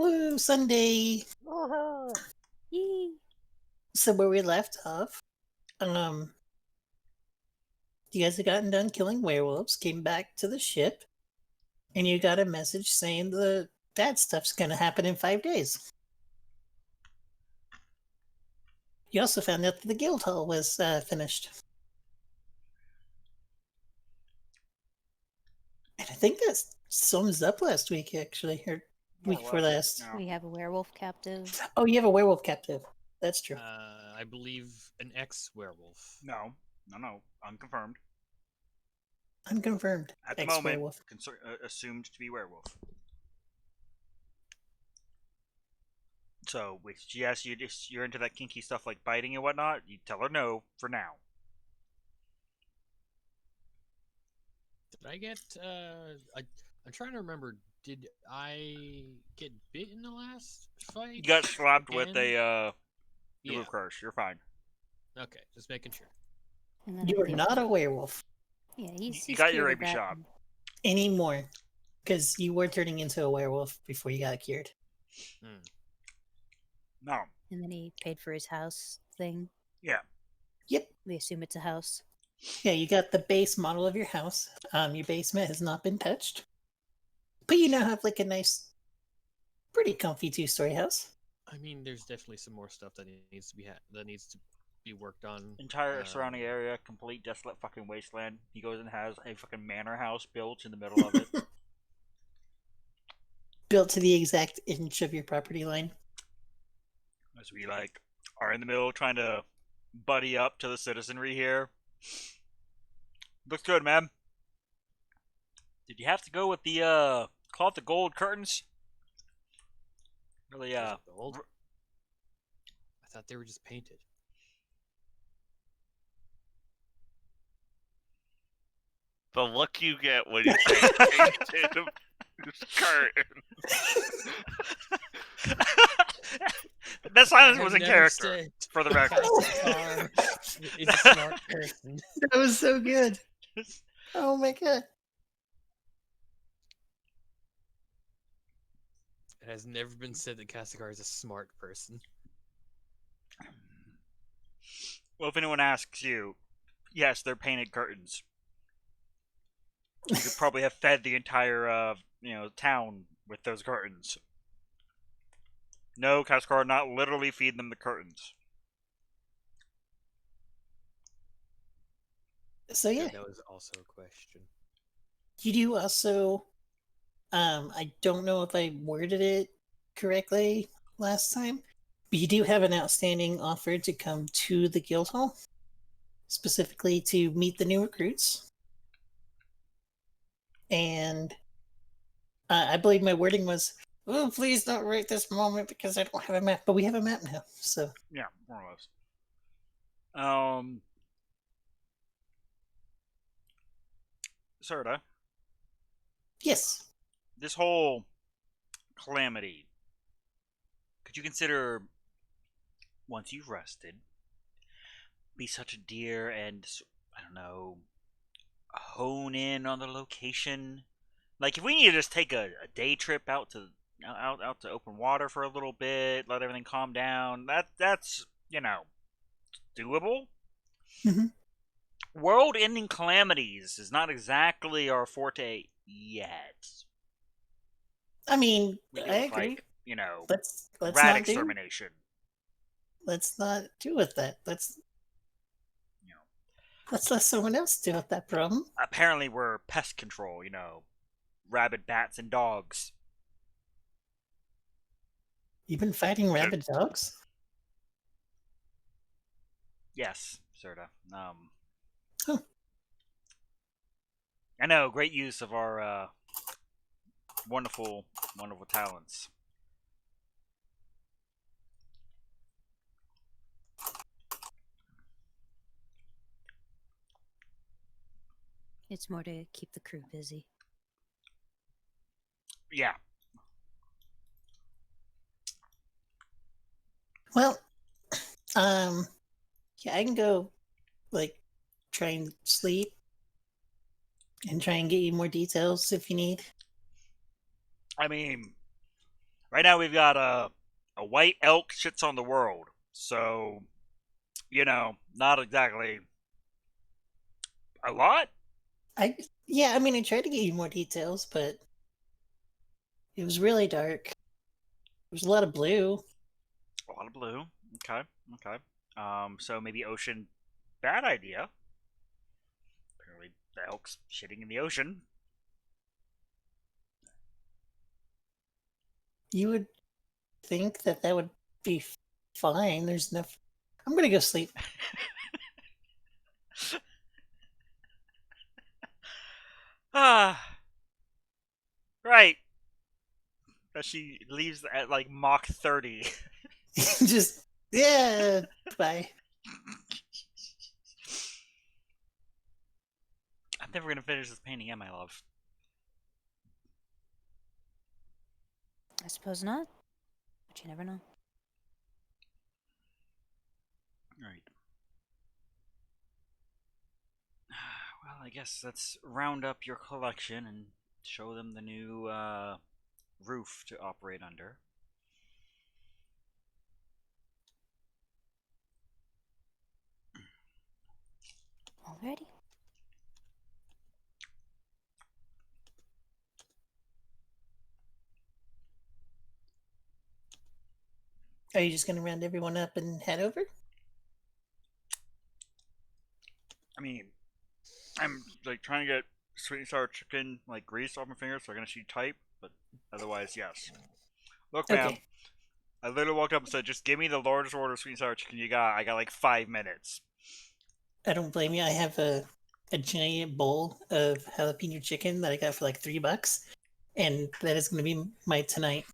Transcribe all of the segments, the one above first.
Woo, Sunday. Oh, yee. So where we left off, you guys had gotten done killing werewolves, came back to the ship, and you got a message saying the bad stuff's gonna happen in 5 days. You also found out that the guild hall was finished. And I think that sums up last week, actually, or week before last. We have a werewolf captive. Oh, you have a werewolf captive. That's true. I believe an ex-werewolf. No, unconfirmed. Unconfirmed. At the Ex-werewolf. moment, assumed to be werewolf. So, if she asks you if you're into that kinky stuff like biting and whatnot, you tell her no for now. Did I get? I'm trying to remember. Did I get bit in the last fight? You got slapped again? with a Yeah. roof crush. You're fine. Okay, just making sure. And then You are not a werewolf Yeah, he's You got your cured of rabies that. shot. anymore, because you were turning into a werewolf before you got cured. No. And then he paid for his house thing. Yeah. Yep. We assume it's a house. Yeah, you got the base model of your house. Your basement has not been touched. But you now have like a nice, pretty comfy 2-story house. I mean, there's definitely some more stuff that needs to be worked on. Entire surrounding area, complete desolate fucking wasteland. He goes and has a fucking manor house built in the middle of it. Built to the exact inch of your property line. As we are in the middle trying to buddy up to the citizenry here. Looks good, man. Did you have to go with the cloth of gold curtains? Really, Gold? I thought they were just painted. The look you get when you say painted curtain. That silence was in character, for the record. It's a smart person. That was so good. Oh my god. It has never been said that Castigar is a smart person. Well, if anyone asks you, yes, they're painted curtains. You could probably have fed the entire, town with those curtains. No, Cascar, not literally feed them the curtains. So yeah, That was also a question. you do also. I don't know if I worded it correctly last time, but you do have an outstanding offer to come to the guild hall, specifically to meet the new recruits. And I believe my wording was, "Oh, please don't write this moment because I don't have a map." But we have a map now, so Yeah, more or less. Serta, yes. this whole calamity, could you consider, once you've rested, be such a dear and, I don't know, hone in on the location? Like, if we need to just take a day trip out to open water for a little bit, let everything calm down, that's doable. Mm-hmm. World-ending calamities is not exactly our forte yet. I mean, We I look agree. like, Let's rat not extermination. Let's not do with that. Let's let someone else deal with that problem. Apparently, we're pest control. Rabid bats and dogs. You've been fighting rabid dogs? Yes, sorta. Huh. I know, great use of our wonderful, wonderful talents. It's more to keep the crew busy. Yeah. Well, yeah, I can go, try and sleep and try and get you more details if you need. I mean, right now we've got a white elk shits on the world. So, not exactly a lot. I mean, I tried to get you more details, but it was really dark. There was a lot of blue. A lot of blue. Okay. Okay. So maybe ocean. Bad idea. Apparently, the elk's shitting in the ocean. You would think that that would be fine. There's no. I'm gonna go sleep. Ah, right. As she leaves at like Mach 30. Just yeah. Bye. I'm never gonna finish this painting, am I, love? I suppose not. But you never know. Right. Well, I guess let's round up your collection and show them the new roof to operate under. Alrighty. Are you just gonna round everyone up and head over? I mean, I'm like trying to get sweet and sour chicken like grease off my fingers, so I'm gonna shoot type. But otherwise, yes. Look, ma'am, Okay. I literally walked up and said, "Just give me the largest order of sweet and sour chicken you got." I got like 5 minutes. I don't blame you. I have a giant bowl of jalapeno chicken that I got for like $3, and that is gonna be my tonight.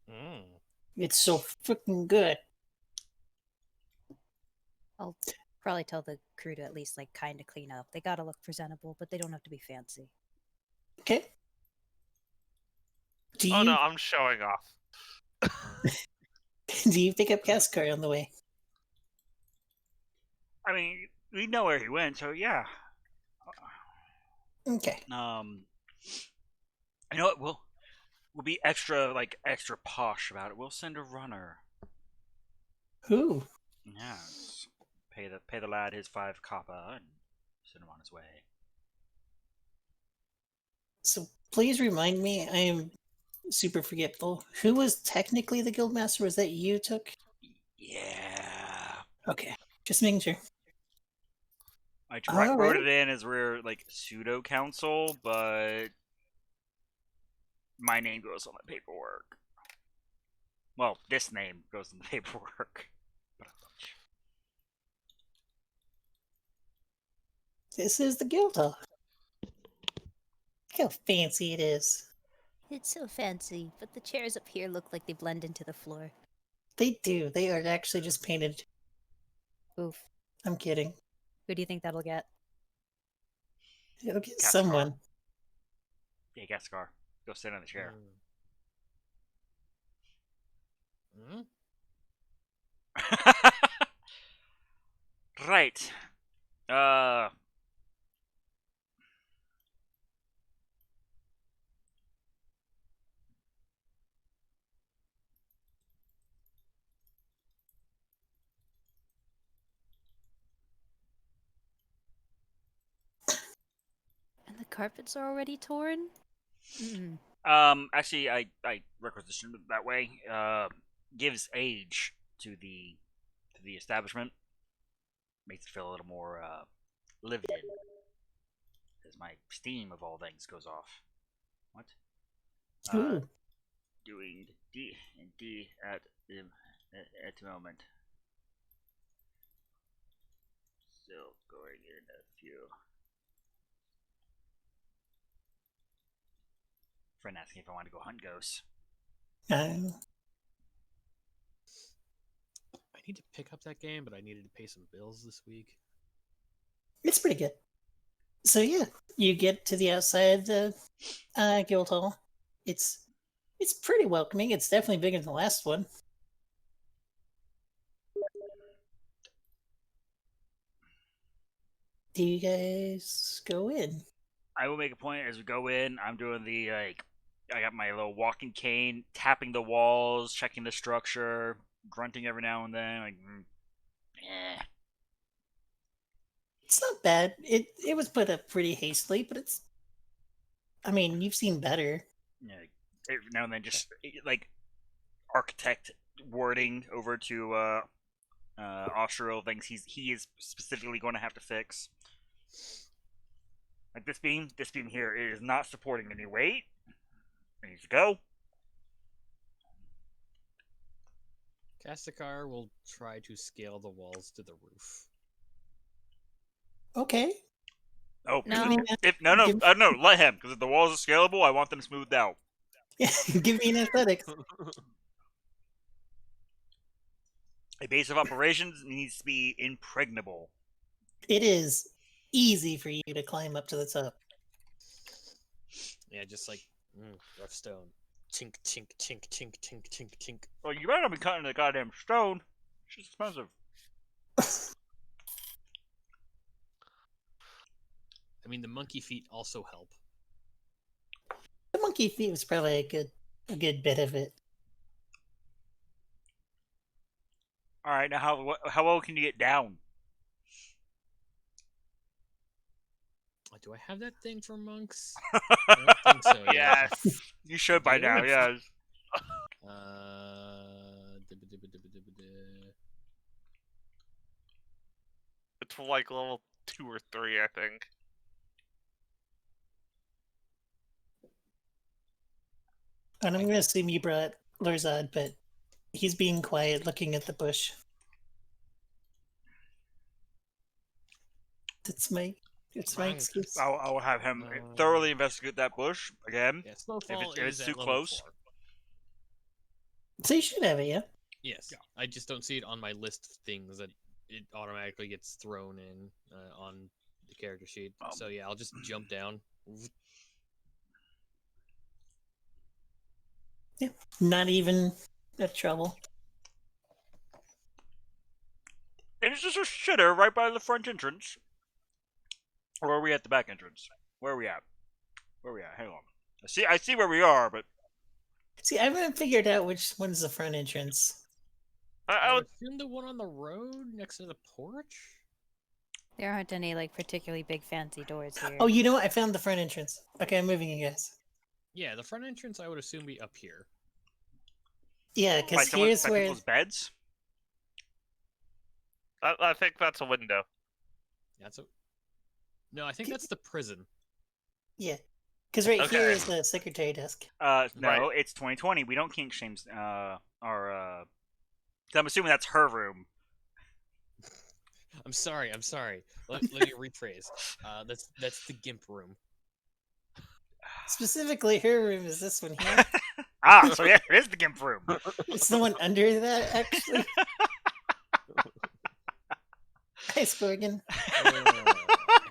Mm. It's so freaking good. I'll probably tell the crew to at least like kind of clean up. They gotta look presentable, but they don't have to be fancy. Okay. Do Oh you no, I'm showing off. do you pick up Cascar on the way? I mean, we know where he went, so yeah. Okay. You know what? We'll be extra posh about it. We'll send a runner. Who? Yes. Pay the lad his 5 copper and send him on his way. So please remind me. I am super forgetful. Who was technically the guildmaster? Was that you took? Yeah. Okay. Just making sure. I All wrote right. it in as we're like pseudo council, but my name goes on the paperwork. Well, this name goes on the paperwork. This is the guild hall. Look how fancy it is. It's so fancy, but the chairs up here look like they blend into the floor. They do. They are actually just painted. Oof. I'm kidding. Who do you think that'll get? It'll get Cascar. someone. Yeah, Gaskar, go sit on the chair. Mm. Right. And the carpets are already torn? Mm. Actually, I requisitioned it that way. Gives age to the establishment. Makes it feel a little more lived in. As my steam of all things goes off. What? Ooh. Doing D and D at the moment. Still going in a few. Friend asking if I want to go hunt ghosts. Uh, I need to pick up that game, but I needed to pay some bills this week. it's pretty good. So yeah, you get to the outside of the guild hall. It's pretty welcoming. It's definitely bigger than the last one. Do you guys go in? I will make a point as we go in. I'm doing the like I got my little walking cane, tapping the walls, checking the structure, grunting every now and then. Like, eh. It's not bad. It was put up pretty hastily, but it's. I mean, you've seen better. Yeah, every now and then, just like architect wording over to Austral things he is specifically going to have to fix. Like this beam here, it is not supporting any weight. It needs to go. Kastakar will try to scale the walls to the roof. Okay. Oh, No. no, let him, because if the walls are scalable, I want them smoothed out. Yeah, give me an aesthetics. A base of operations needs to be impregnable. It is easy for you to climb up to the top. Yeah, just like rough stone. Tink, tink, tink, tink, tink, tink, tink. Well, you better not be cutting the goddamn stone. It's expensive. I mean, the monkey feet also help. The monkey feet was probably a good bit of it. All right, now how low can you get down? Do I have that thing for monks? I don't think so. Yeah. Yes. You should by now, yes. It's like level 2 or 3, I think. And I'm going to assume you brought Lorzad, but he's being quiet, looking at the bush. It's my excuse. I'll have him thoroughly investigate that bush again. Yeah, Snowfall if it's is too at level close. 4. So you should have it, yeah? Yes. Yeah. I just don't see it on my list of things that it automatically gets thrown in on the character sheet. So yeah, I'll just jump down. Yeah. Not even a trouble. And it's just a shitter right by the front entrance. Or are we at the back entrance? Where are we at? Hang on. I see where we are, but See, I haven't figured out which one's the front entrance. I I would would, assume the one on the road next to the porch. There aren't any like particularly big fancy doors here. Oh, you know what? I found the front entrance. Okay, I'm moving you guys. Yeah, the front entrance I would assume be up here. Yeah, by because here's by where. people's beds. I think that's a window. That's a. No, I think that's the prison. Yeah. Because right here Okay. is the secretary desk. No, Right. it's 2020. We don't kink shame our. 'Cause I'm assuming that's her room. I'm sorry. Let me rephrase. That's the gimp room. Specifically, her room is this one here. So yeah, it is the gimp room. It's the one under that, actually. Hi, Scorgan.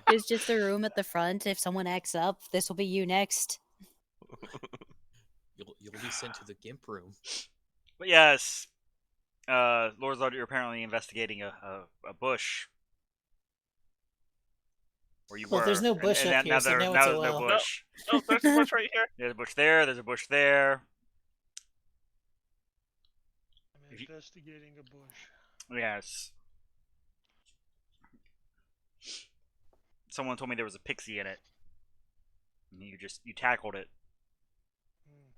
There's just a room at the front. If someone acts up, this will be you next. You'll be sent to the gimp room. But yes, Lorzard, you're apparently investigating a bush. Or you Well, were. there's no bush up here, so now it's a there's no well. bush. Oh, there's a bush right here. There's a bush there. There's a bush there. I'm investigating a bush. Yes. Someone told me there was a pixie in it. And you tackled it. Hmm.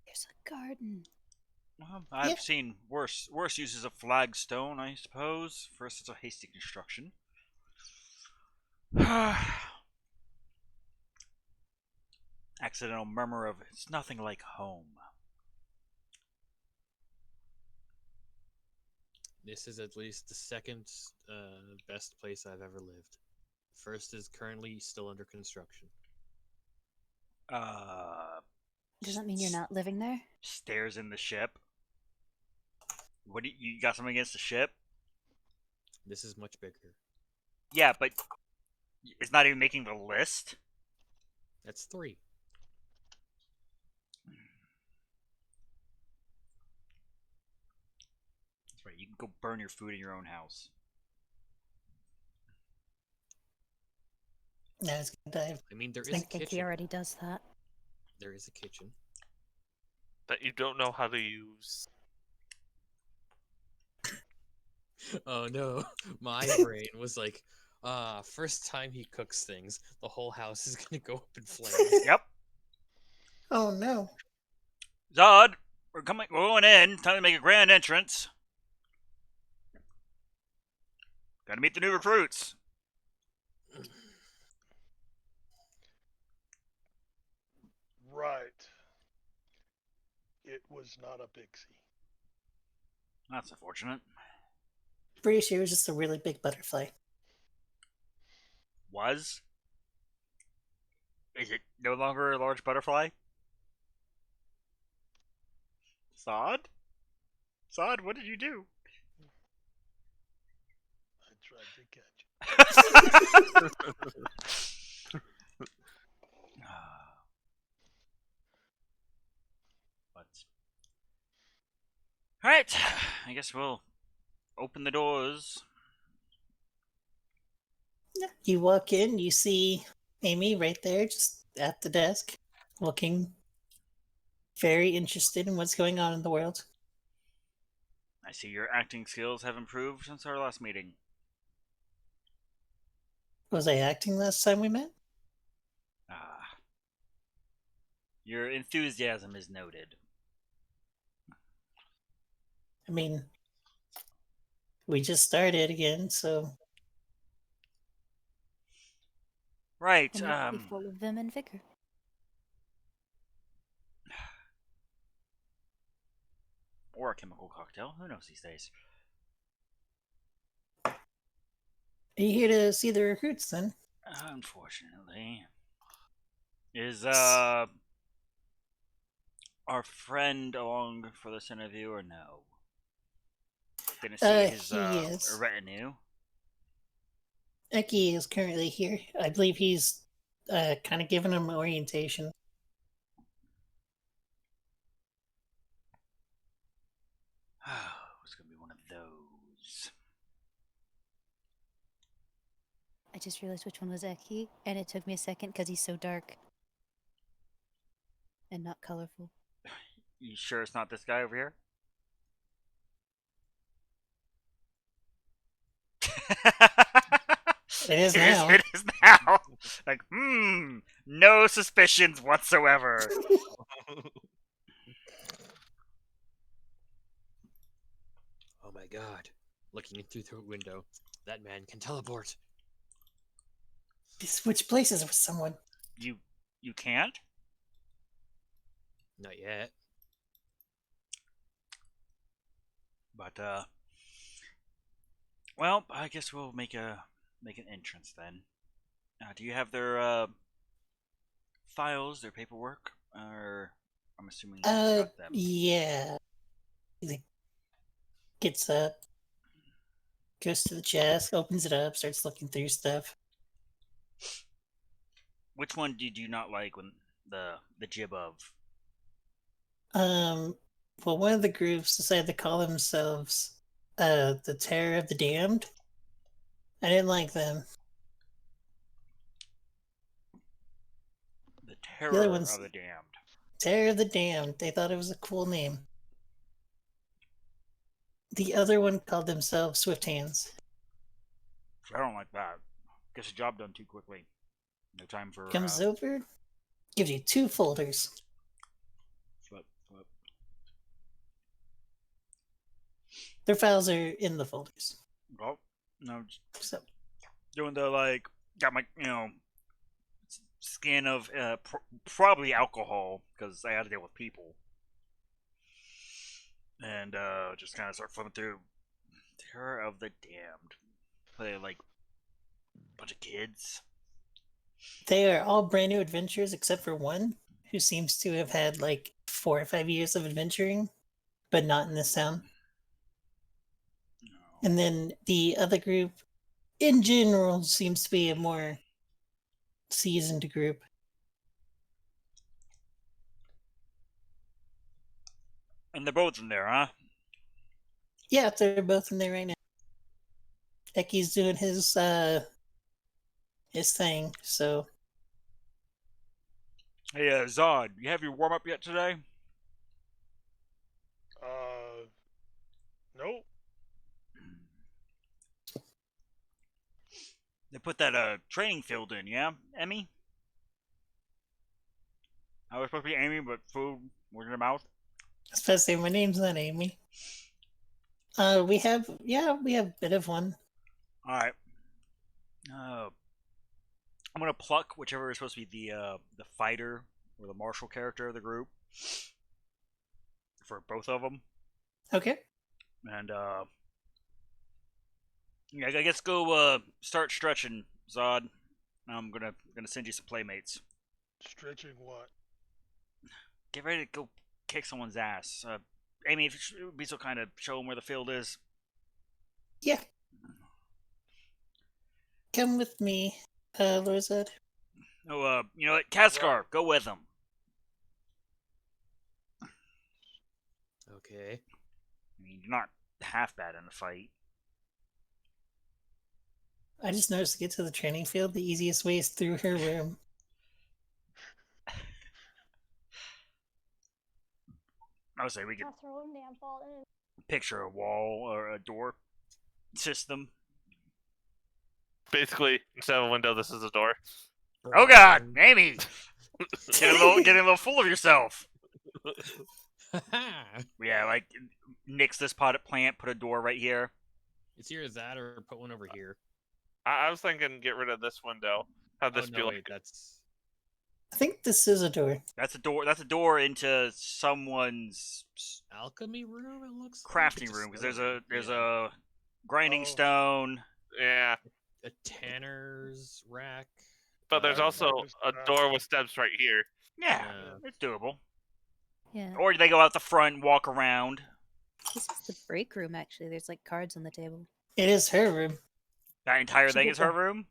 There's a garden. Well, I've Yeah. seen worse uses of flagstone, I suppose. First, it's a hasty construction. Accidental murmur of "it's nothing like home." This is at least the second best place I've ever lived. First is currently still under construction. Does that mean you're not living there? Stares in the ship. What do you got something against the ship? This is much bigger. Yeah, but it's not even making the list. That's 3. That's Right, you can go burn your food in your own house. Now he's gonna dive. I mean, there I is a I think he kitchen. already does that. There is a kitchen. That you don't know how to use. Oh no, my brain was like, first time he cooks things, the whole house is gonna go up in flames. Yep. Oh no. Zod, we're going in. Time to make a grand entrance. Gotta meet the new recruits. Right. It was not a pixie. That's unfortunate. Pretty sure it was just a really big butterfly. Was? Is it no longer a large butterfly? Zod? Zod, what did you do? I tried to catch it. But alright, I guess we'll open the doors. You walk in, you see Amy right there, just at the desk, looking very interested in what's going on in the world. I see your acting skills have improved since our last meeting. Was I acting last time we met? Ah. Your enthusiasm is noted. I mean, we just started again, so Right, And you're really full of vim and vigor. or a chemical cocktail, who knows these days. are you here to see the recruits then? Unfortunately. Is, our friend along for this interview or no? Didn't see his, He is. retinue. Eki is currently here. I believe he's kind of giving them orientation. It's gonna be one of those. I just realized which one was Eki, and it took me a second because he's so dark and not colorful. You sure it's not this guy over here? It is now. It is now. Like, no suspicions whatsoever. Oh my god. Looking in through the window, that man can teleport. Switch places with someone. You can't? Not yet. But well, I guess we'll make an entrance then. Do you have their files, their paperwork, or I'm assuming you got them. Yeah. He gets up, goes to the chest, opens it up, starts looking through stuff. Which one did you not like when the jib of? Well, one of the groups decided to call themselves the Terror of the Damned. I didn't like them. The The other Terror one's of the Damned. Terror of the Damned. They thought it was a cool name. The other one called themselves Swift Hands. I don't like that. Gets the job done too quickly. No time for Comes over, gives you 2 folders. flip. Their files are in the folders. Well, no, just So doing the got my scan of probably alcohol because I had to deal with people, and just kind of start flipping through Terror of the Damned. They like a bunch of kids. they are all brand new adventurers except for one who seems to have had like 4 or 5 years of adventuring, but not in this town. No. And then the other group, in general, seems to be a more seasoned group. And they're both in there, huh? Yeah, they're both in there right now. Ecky's doing his thing, so Hey, Zod, you have your warm up yet today? Nope. They put that training field in, yeah, Emmy? I was supposed to be Amy, but food was in her mouth. I was supposed to say my name's not Amy. We have a bit of one. All right. I'm gonna pluck whichever is supposed to be the fighter or the martial character of the group for both of them, Okay. and yeah, I guess go start stretching, Zod. I'm gonna send you some playmates. Stretching what? Get ready to go kick someone's ass. Amy, if you would be so kind of show them where the field is. Yeah. Come with me, Lorzad. Oh, you know what? Kaskar, go with them. Okay. I mean, you're not half bad in a fight. I just noticed to get to the training field, the easiest way is through her room. I would say we could That's her own damn fault. And picture a wall or a door system. Basically, instead of a window, this is a door. Oh God, Amy, getting a little full of yourself. Yeah, like nix this potted plant, put a door right here. It's either that or put one over here. I was thinking get rid of this window. Have this Oh, be no, like wait, that's... I think this is a door. That's a door. That's a door into someone's alchemy room, it looks like? crafting It's a room because stone, there's yeah. a grinding Oh. stone. yeah. A tanner's rack. But there's also a door with steps right here. Yeah, Yeah. it's doable. Yeah. Or they go out the front and walk around. This is the break room, actually. There's like cards on the table. It is her room. That entire She thing could is her go- room.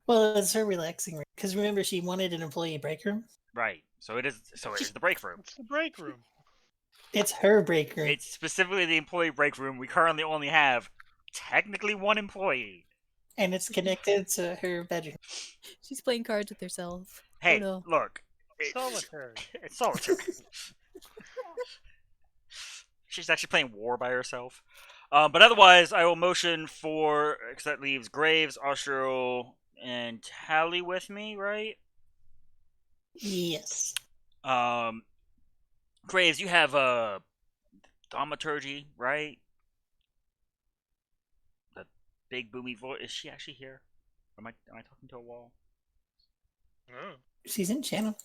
Well, it's her relaxing room. Because remember, she wanted an employee break room. Right. So it is. So it is the break room. It's the break room. It's her break room. It's specifically the employee break room. We currently only have technically one employee. And it's connected to her bedroom. She's playing cards with herself. Hey, no. look. Solitary. It's solitary. She's actually playing war by herself. But otherwise, I will motion for, because that leaves Graves, Austral, and Tally with me, right? Yes. Graves, you have thaumaturgy, right? The big boomy voice. Is she actually here? Am I talking to a wall? Oh. She's in channel.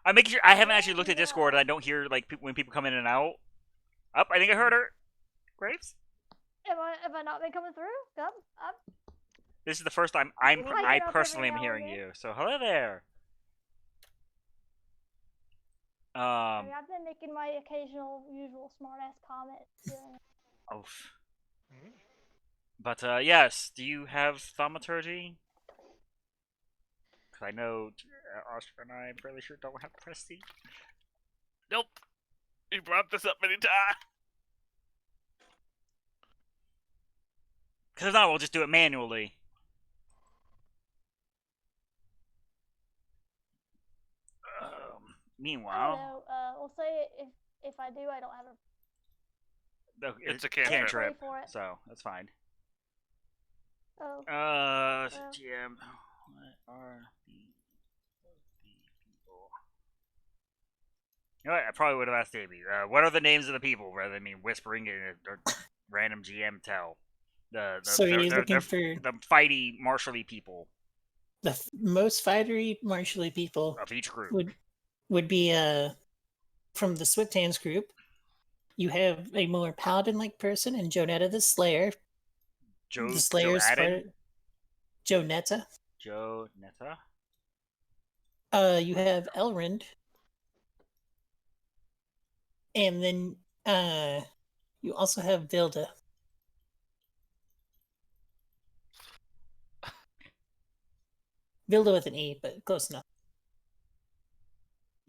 I'm making sure I haven't actually looked at Discord and I don't hear like when people come in and out. Up, I think I heard her. Graves. Have I not been coming through? Yep. This is the first time Hi, I get up personally every am now and hearing then. you. So hello there. I mean, I've been making my occasional usual smartass comment. Oh. Hmm? But yes, do you have thaumaturgy? Because I know Oscar and I, I'm fairly sure, don't have prestige. Nope. You brought this up many times. Because if not, we'll just do it manually. I Meanwhile, don't know. We'll say if I do, I don't have a It's a cantrip. pray for it. so that's fine. Oh. GM, what are the people? You know what? I probably would have asked Davey. What are the names of the people rather than me whispering it or random GM tell? So you're looking for the fighty, martially people the most fightery, martially people of each group. would be from the Swift Hands group. You have a more paladin-like person in Jonetta the Slayer. The Slayer is part of Jonetta. Joe Netta. You have Elrond. And then you also have Vilda. Vilda with an E, but close enough.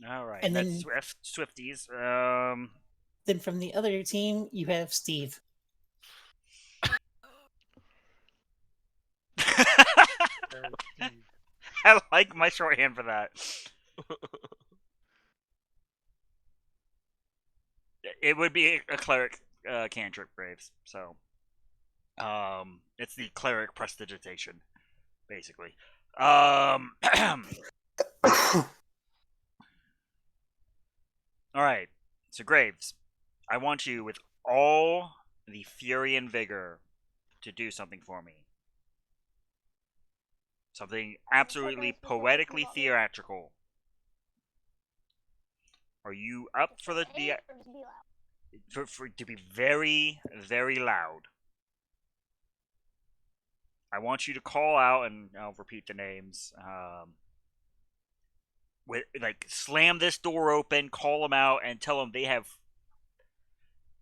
All right, And that's then- Swifties. Then from the other team, you have Steve. There, Steve. I like my shorthand for that. It would be a cleric cantrip, Graves. So, it's the cleric prestidigitation, basically. All right. So Graves, I want you with all the fury and vigor to do something for me. Something absolutely poetically theatrical. Are you up for the Hey, or just be loud. for to be very, very loud? I want you to call out, and I'll repeat the names. With, like, slam this door open, call them out, and tell them they have.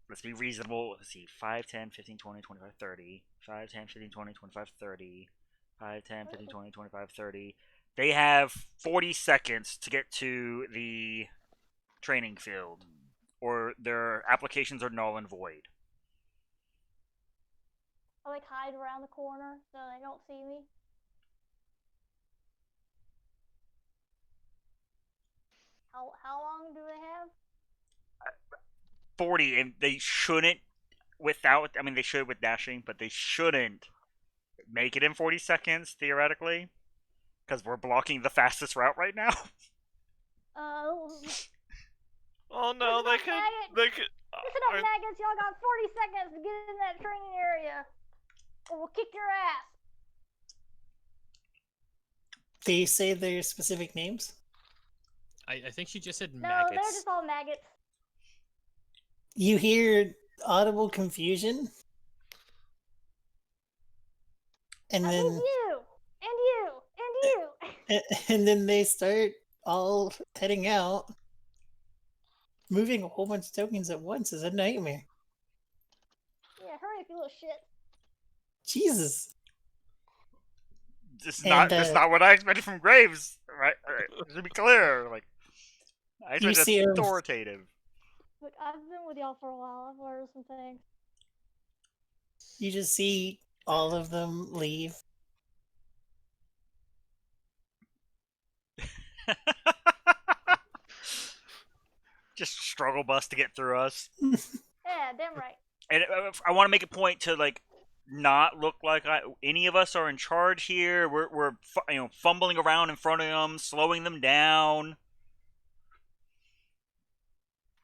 Let's be reasonable. Let's see. 5, 10, 15, 20, 25, 30. 5, 10, 15, 20, 25, 30. 5, 10, 15, 20, 25, 30. They have 40 seconds to get to the training field, or their applications are null and void. I like hide around the corner so they don't see me. How long do they have? 40, and they shouldn't without. I mean, they should with dashing, but they shouldn't make it in 40 seconds theoretically, because we're blocking the fastest route right now. Oh no, they could. They could. Listen up, maggots. Y'all got 40 seconds to get in that training area, or we'll kick your ass. Do you say their specific names? I think she just said No, maggots. they're just all maggots. You hear audible confusion, and That then means you, and you, and you. and then they start all heading out. Moving a whole bunch of tokens at once is a nightmare. Yeah, hurry up, you little shit. Jesus. This is And, not what I expected from Graves. Right? To be clear, like I You expected see him- authoritative. Look, I've been with y'all for a while. I've learned some things. You just see all of them leave. Just struggle bus to get through us. Yeah, damn right. And I want to make a point to like not look like any of us are in charge here. We're fumbling around in front of them, slowing them down.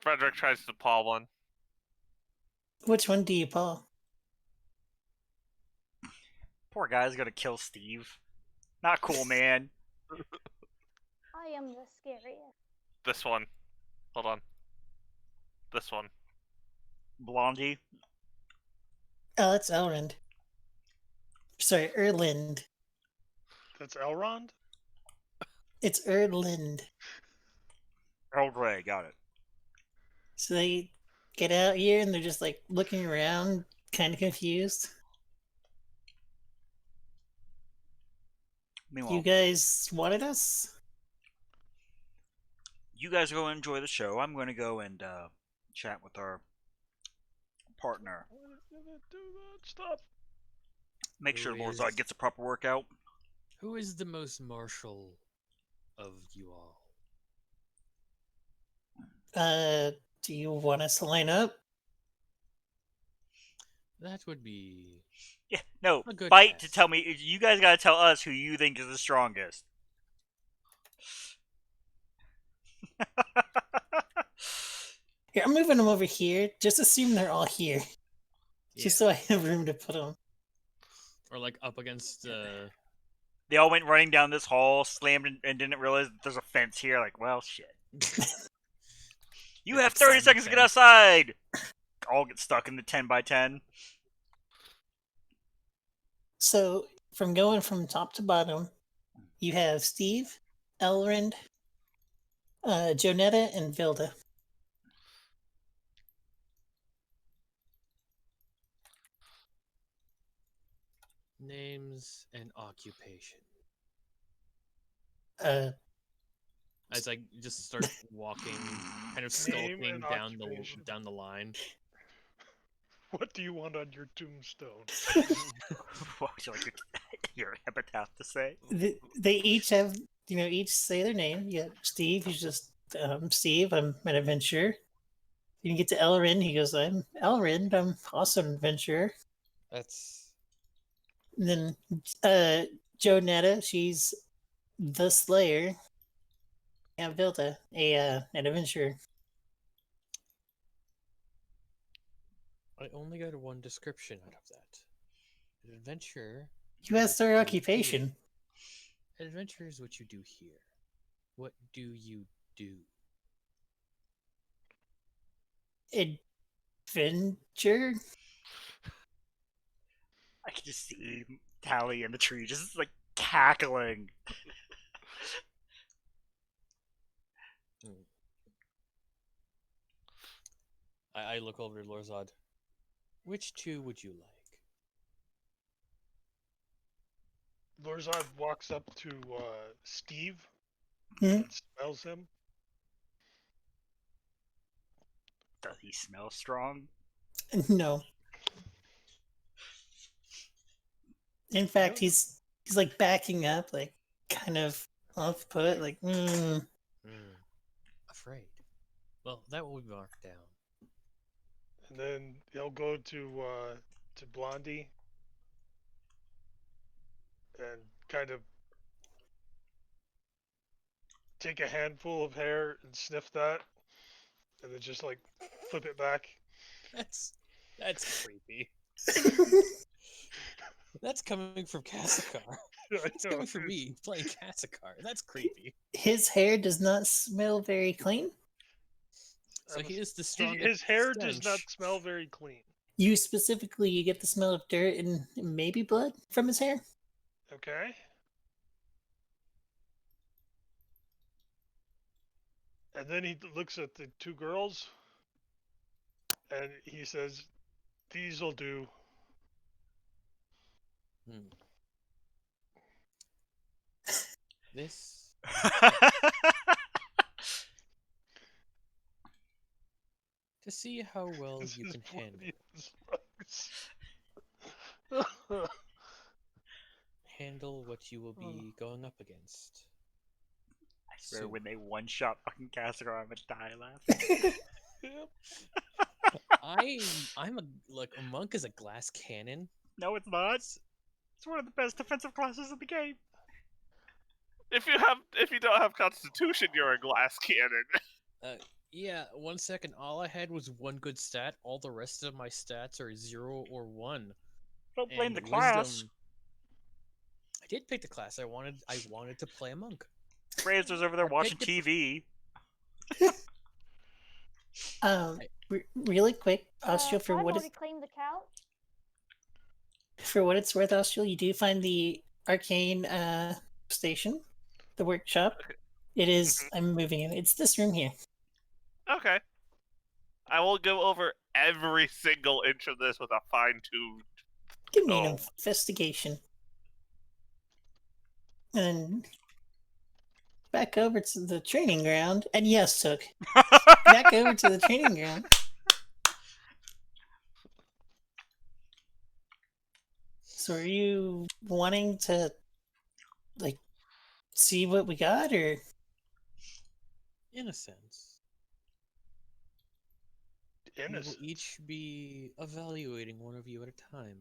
Frederick tries to paw one. Which one do you paw? Poor guy's gonna kill Steve. Not cool, man. I am the scariest. This one. Hold on. This one. Blondie. Oh, that's Elrond. Sorry, Erland. That's Elrond? It's Erland. Earl Grey, got it. So they get out here and they're just like looking around, kind of confused. Meanwhile, You guys wanted us? you guys go enjoy the show. I'm going to go and chat with our partner. Why did it do that? Stop. Make sure Who Lord is- Zod gets a proper workout. Who is the most martial of you all? Do you want us to line up? That would be Yeah, no, a good fight to test. tell me. You guys got to tell us who you think is the strongest. Here, I'm moving them over here. Just assume they're all here. Just so I have room to put them. Or like up against They all went running down this hall, slammed, and didn't realize that there's a fence here. Like, well, shit. You Like have a 30 silent seconds to get fence. outside. All get stuck in the 10 by 10. So, from going from top to bottom, you have Steve, Elrond, Jonetta, and Vilda. names and occupation. Uh, As I just start walking, kind of Name skulking and occupation. down the line. What do you want on your tombstone? What would you like Your epitaph to say. They each have, each say their name. You got Steve, who's just Steve. I'm an adventurer. You get to Elrin. He goes, I'm Elrin. I'm also an adventurer. That's And then Joe Netta, she's the Slayer. And Vilda, an adventurer. I only got one description out of that. An adventure. You asked their occupation. An adventure is what you do here. What do you do? Adventure? I can just see Tally in the tree, just like cackling. I look over to Lorzad. Which two would you like? Lorzad walks up to Steve Hmm? and smells him. Does he smell strong? No. In fact, he's like backing up, like kind of off put, like, Afraid. Well, that will be marked down. And then he'll go to Blondie and kind of take a handful of hair and sniff that, and then just like flip it back. That's creepy. That's coming from Kassakar. I That's know, coming from it's- me playing Kassakar. That's creepy. His hair does not smell very clean. So I'm he a- is the strongest. His hair does not stench. smell very clean. You specifically, you get the smell of dirt and maybe blood from his hair. Okay. And then he looks at the two girls and he says, "These'll do." This to see how well This you is can handle bloody handle what you will be going up against. I swear, So- when they one-shot fucking Cassigar, I'm gonna die laughing. Yep. I'm a monk is a glass cannon. No, it's not. It's one of the best defensive classes in the game. If you don't have Constitution, you're a glass cannon. Yeah, 1 second. All I had was one good stat. All the rest of my stats are 0 or 1. Don't blame And the class. wisdom- I did pick the class. I wanted to play a monk. Razor's over there I watching picked it TV. Really quick, Austral, for I've what already it's claimed the couch. worth, Austral, you do find the arcane station, the workshop. It is. I'm moving it. It's this room here. Okay. I will go over every single inch of this with a fine-tuned. Give me an Oh. investigation. And back over to the training ground. And yes, Took. Back over to the training ground. So are you wanting to, like, see what we got, or? In a sense, we will Innocent. each be evaluating one of you at a time.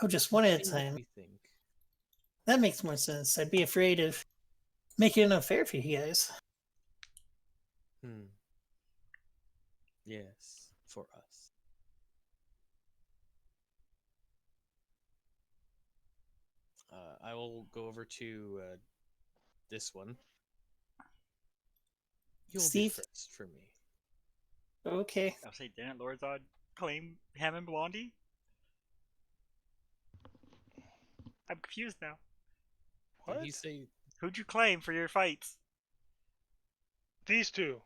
Oh, just one at a See what time. we think. That makes more sense. I'd be afraid of making it unfair for you guys. Yes, for us. I will go over to this one. You'll be Steve? first for me. Okay. I'll say, didn't Lorzod claim him and Blondie? I'm confused now. Did What? he say? Who'd you claim for your fights? These two.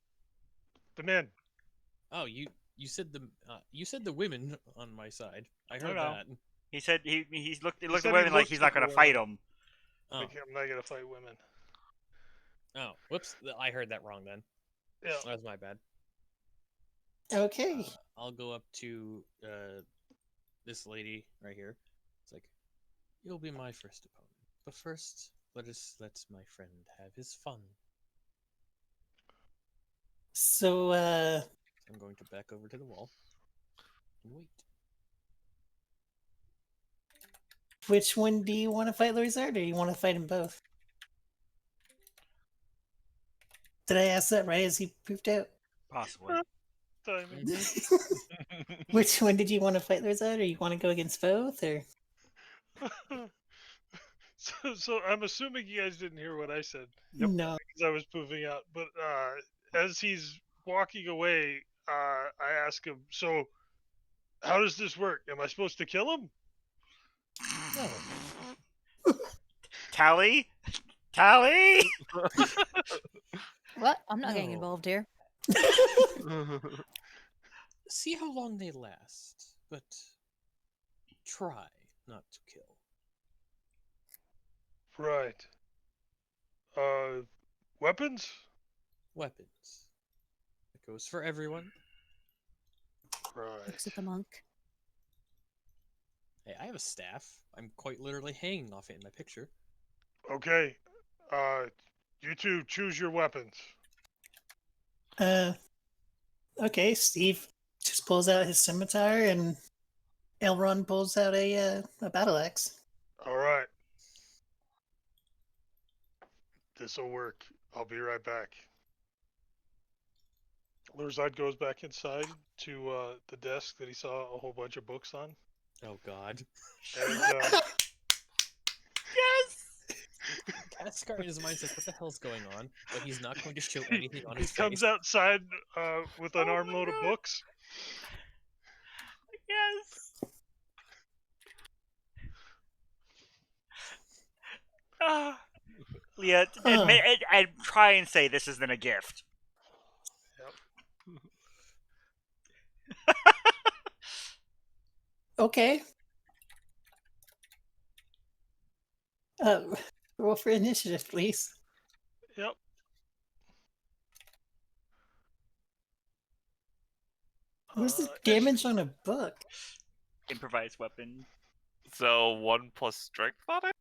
The men. Oh, you said the women on my side. I heard no. that. He said he looked said at he women like looks he's at not the gonna fight women. them. Oh, Like, I'm not gonna fight women. oh, whoops! I heard that wrong then. Yeah. That was my bad. Okay. I'll go up to this lady right here. It's like, You'll be my first opponent. But first, let my friend have his fun. So, I'm going to back over to the wall and wait. which one do you want to fight, Lorizard, or do you want to fight them both? Did I ask that right as he pooped out? Possibly. Timing. Which one did you want to fight, Lorizard, or you want to go against both, or? So I'm assuming you guys didn't hear what I said. No. Because I was poofing out. But as he's walking away, I ask him, so how does this work? Am I supposed to kill him? No. Tally? Tally? What? I'm not getting No. involved here. See how long they last, but try not to kill. Right. Weapons? Weapons. It goes for everyone. Right. Looks at the monk. Hey, I have a staff. I'm quite literally hanging off it in my picture. Okay. You two choose your weapons. Okay, Steve just pulls out his scimitar, and Elrond pulls out a battle axe. All right. This'll work. I'll be right back. Lurzad goes back inside to the desk that he saw a whole bunch of books on. Oh God. And Yes! Kaskar in his mind says, "What the hell's going on?" But he's not going to show anything on he his comes face. outside with an Oh my armload of God. books. Yes! Ah. Leah, admit it and try and say this isn't a gift. Okay. Roll for initiative, please. Yep. What's the damage on a book? Improvised weapon. So 1 plus strength on it?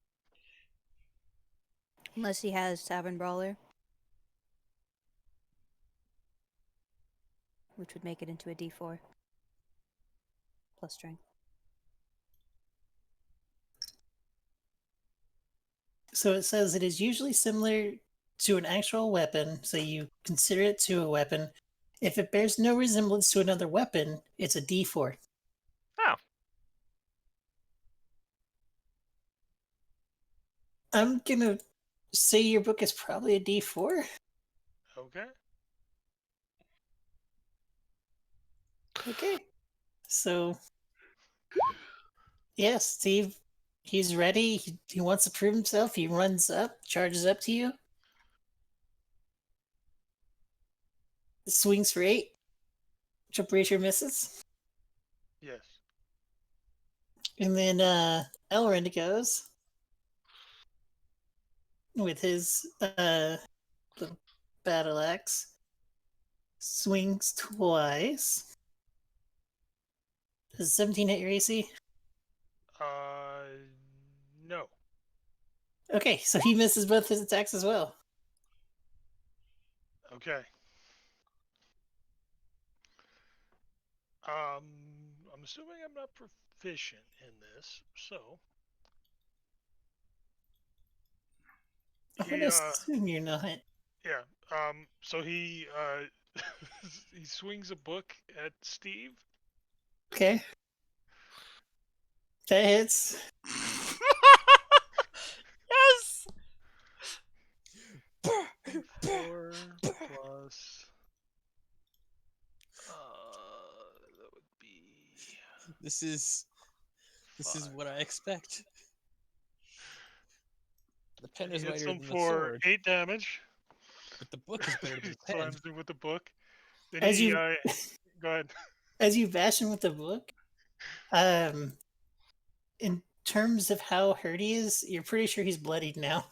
Unless he has Tavern Brawler. Which would make it into a d4. Plus strength. So it says it is usually similar to an actual weapon, so you consider it to a weapon. If it bears no resemblance to another weapon, it's a d4. Oh. I'm gonna say your book is probably a d4. Okay. Okay. So, yes, Steve, he's ready. He wants to prove himself. He runs up, charges up to you, swings for 8. Jump Racer misses. Yes. And then Elrond goes with his the battle axe. Swings twice. Does 17 hit your AC? No. Okay, so he misses both his attacks as well. Okay. I'm assuming I'm not proficient in this, so I'm gonna assume you're not. yeah. So he he swings a book at Steve. Okay. That hits. Yes! 4 plus. That would be. This is what I expect. The pen is Hits lighter him than the for sword, 8 damage. but the book is better than He the pen. slams him with the book. Then As he you go ahead. as you bash him with the book, in terms of how hurt he is, you're pretty sure he's bloodied now.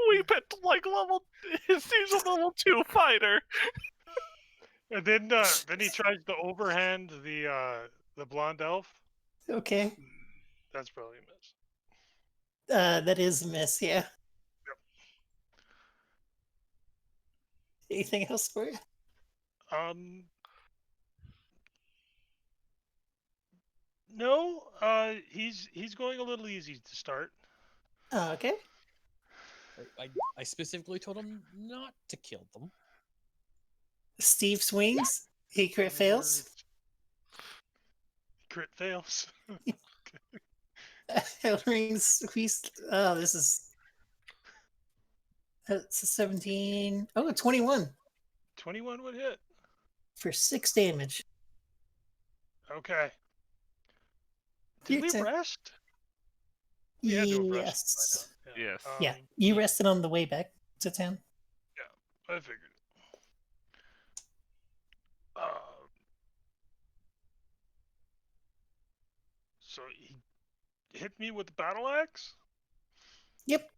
We picked like level. He's a level 2 fighter. And then he tries to overhand the blonde elf. Okay. That's probably a miss. That is a miss, yeah. Anything else for you? No. He's going a little easy to start. Okay. I specifically told him not to kill them. Steve swings. He crit fails. Crit fails. Elring squeezed. Oh, this is. That's a 17. Oh, a 21 21 would hit. for 6 damage. Okay. Did Your we turn. rest? We had to have rested Yes. by now. Yes. Yeah, you rested on the way back to town. I figured. So he hit me with the battle axe? Yep.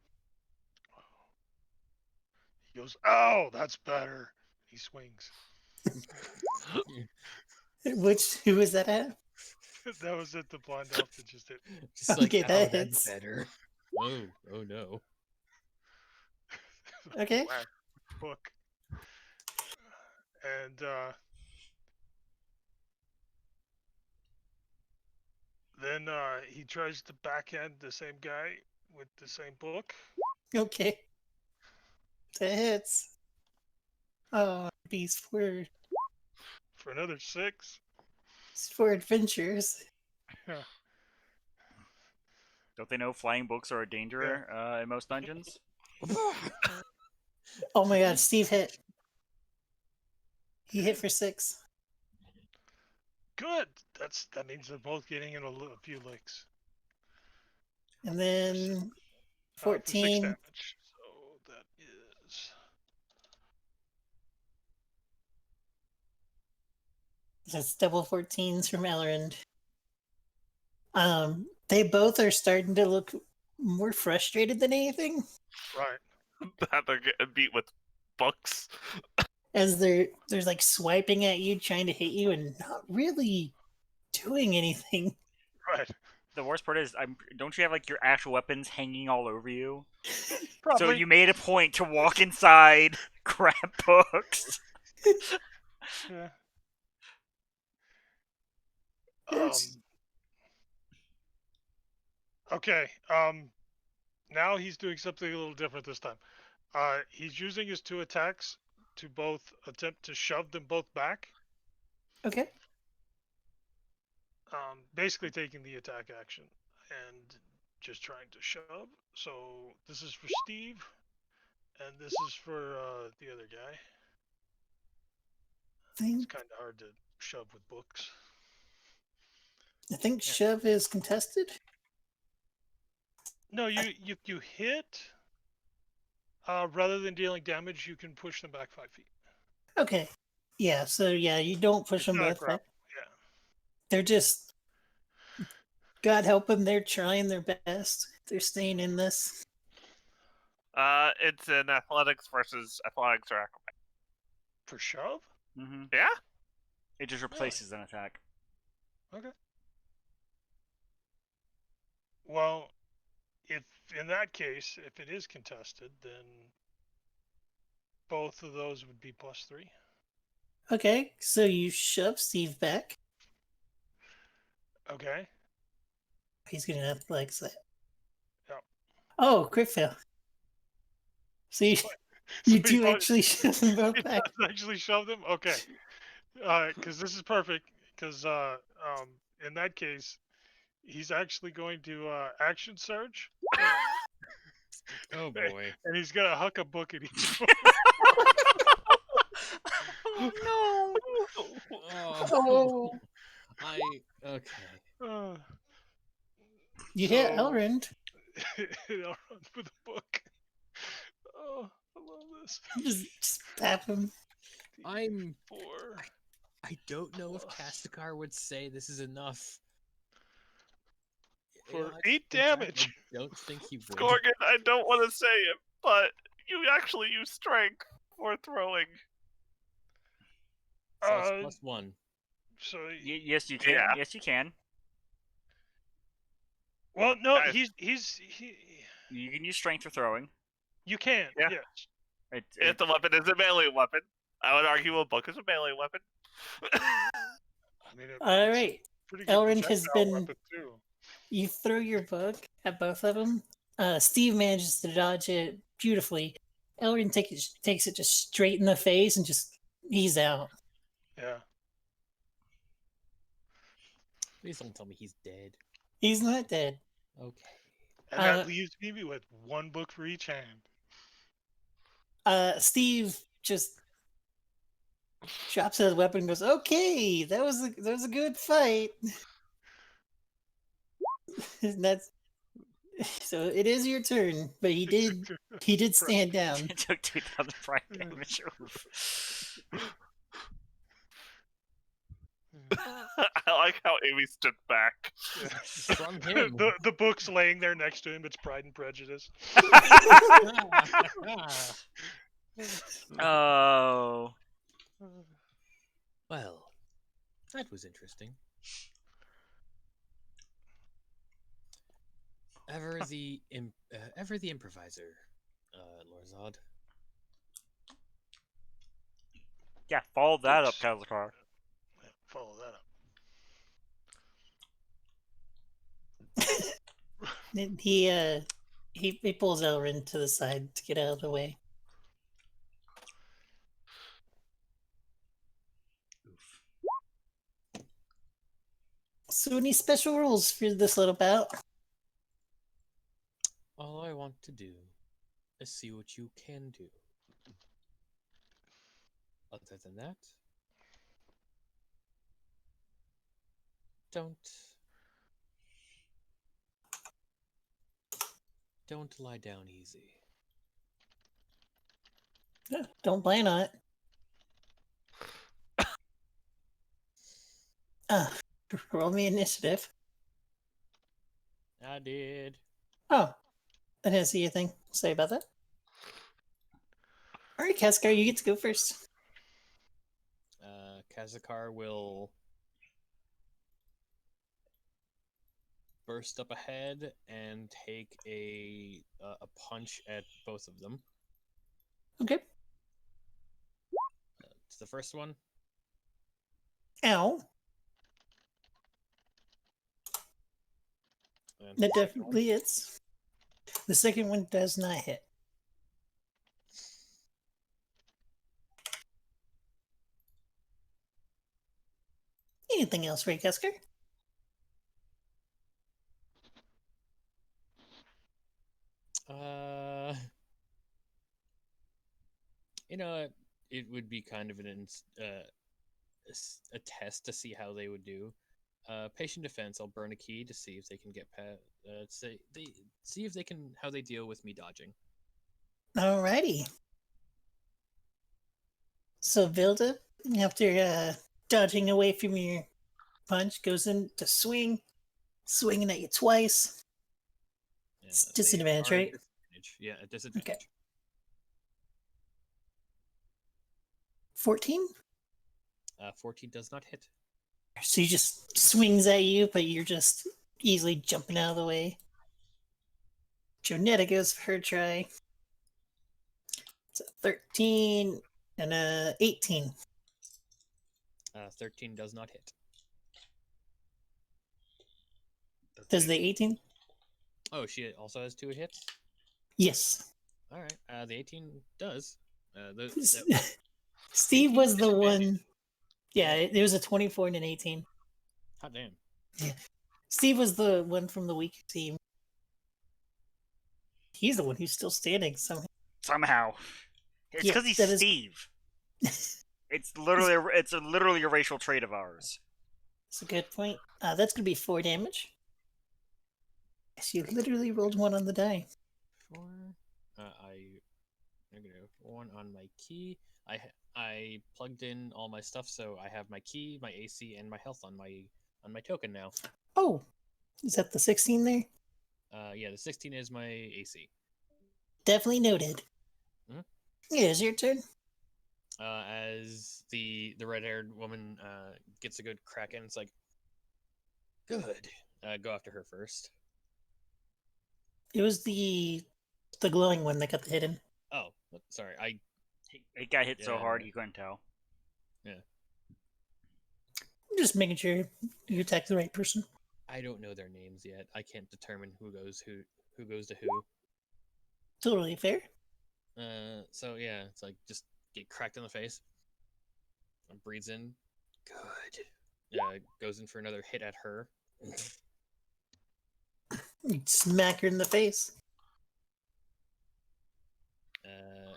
He goes, "Oh, that's better." He swings. Who was that at? That was it, the blind elf that just hit me. Just like, Okay, oh, that that's hits. better. Oh no. Okay. Whack book. And then he tries to backhand the same guy with the same book. Okay. That hits. Oh, these for For another 6. adventures. Don't they know flying books are a danger in most dungeons? Oh my god, Steve hit. He hit for 6. Good. That means they're both getting in a few licks. And then For 6 14. damage. So that is That's double 14s from Elrond. They both are starting to look more frustrated than anything. right. That they're getting beat with books. As they're like swiping at you, trying to hit you, and not really doing anything. Right. The worst part is, don't you have like your actual weapons hanging all over you? Probably. So you made a point to walk inside, grab books. Yeah. Yes. Okay. Now he's doing something a little different this time. He's using his 2 attacks to both attempt to shove them both back. Okay. Basically taking the attack action and just trying to shove. So this is for Steve, and this is for the other guy. It's kind of hard to shove with books. I think shove is contested. No, you hit. Rather than dealing damage, you can push them back 5 feet. Okay. Yeah, so yeah, you don't push It's them not a both back. grapple, yeah. They're just, God help them, they're trying their best. They're staying in this. It's an athletics versus athletics or acrobatics. For shove? Mm-hmm. Yeah? It just replaces an attack. Okay. Well, if in that case, if it is contested, then both of those would be +3. Okay, so you shove Steve back. Okay. He's gonna have legs that. Yep. Oh, crit fail. So you, So you he do probably- actually shove them both He back. does actually shove them? Okay. Because this is perfect. Because in that case, he's actually going to action surge, Oh boy. and he's gonna huck a book at each one. Oh Oh. Okay. You hit So- Elrond. I'll run with a book. Oh, I love this. Just tap him. I'm 4. I don't know if Plus. Kastakar would say this is enough. For I- 8 in fact, damage. I don't think he would. Gorgon, I don't want to say it, but you actually use strength for throwing. So it's +1. So yes, you can. Yeah. Yes, you can. Well, no, Guys. he. You can use strength for throwing. You can. Yeah. Yes. If the weapon is a melee weapon, I would argue a book is a melee weapon. I mean, All it's right. pretty good Elrond has projectile been. weapon too. You throw your book at both of them. Steve manages to dodge it beautifully. Elrond takes it just straight in the face and just he's out. Yeah. Please don't tell me he's dead. He's not dead. Okay. And that leaves me with one book for each hand. Steve just drops his weapon and goes, "Okay, that was a good fight." That's so. It is your turn, but he did stand down. It took 2,000 pride damage. Oof. I like how Amy stood back. From him. The book's laying there next to him. It's Pride and Prejudice. Oh. Well, that was interesting. Ever the improviser, Lorzod. Yeah, follow that up, Kazakar. Yeah, follow that up. Then he pulls Elrond to the side to get out of the way. So any special rules for this little bout? All I want to do is see what you can do. Other than that, don't lie down easy. Yeah, don't plan on it. Roll me initiative. I did. Oh, I didn't see anything to say about that. All right, Kaskar, you get to go first. Kazakar will burst up ahead and take a punch at both of them. Okay. It's the first one. Ow. And That the second one. definitely hits. The second one does not hit. Anything else, Ray Kesker? You know, it would be kind of a test to see how they would do. Patient defense. I'll burn a key to see if they can get see if they can how they deal with me dodging. Alrighty. So Vilda, after dodging away from your punch, goes in to swinging at you twice. It's They disadvantage, are at right? disadvantage. Yeah, at disadvantage. Okay. 14? 14 does not hit. So he just swings at you, but you're just easily jumping out of the way. Jonetta goes for her try. It's a 13 and a 18. 13 does not hit. Does the 18? Oh, she also has 2 hits? Yes. All right. The 18 does. Steve 18 was the disadvantage. one. Yeah, it was a 24 and an 18. Hot damn. Steve was the one from the weak team. He's the one who's still standing somehow. Somehow. It's Yeah, because he's that is- Steve. It's literally a racial trait of ours. That's a good point. That's going to be 4 damage. Yes, you literally rolled 1 on the die. 4. Negative 1 on my key. I plugged in all my stuff, so I have my key, my AC, and my health on my token now. Oh, is that the 16 there? Yeah, the 16 is my AC. Definitely noted. Mhm. Yeah, it's your turn. As the red-haired woman gets a good crack in, it's like, good. Go after her first. It was the glowing one that got the hit in. Oh, sorry. It got hit so hard Yeah. you couldn't tell. I'm just making sure you attack the right person. I don't know their names yet. I can't determine who goes to who. Totally fair. So yeah, it's like just get cracked in the face. And breathes in. Good. Goes in for another hit at her. You smack her in the face.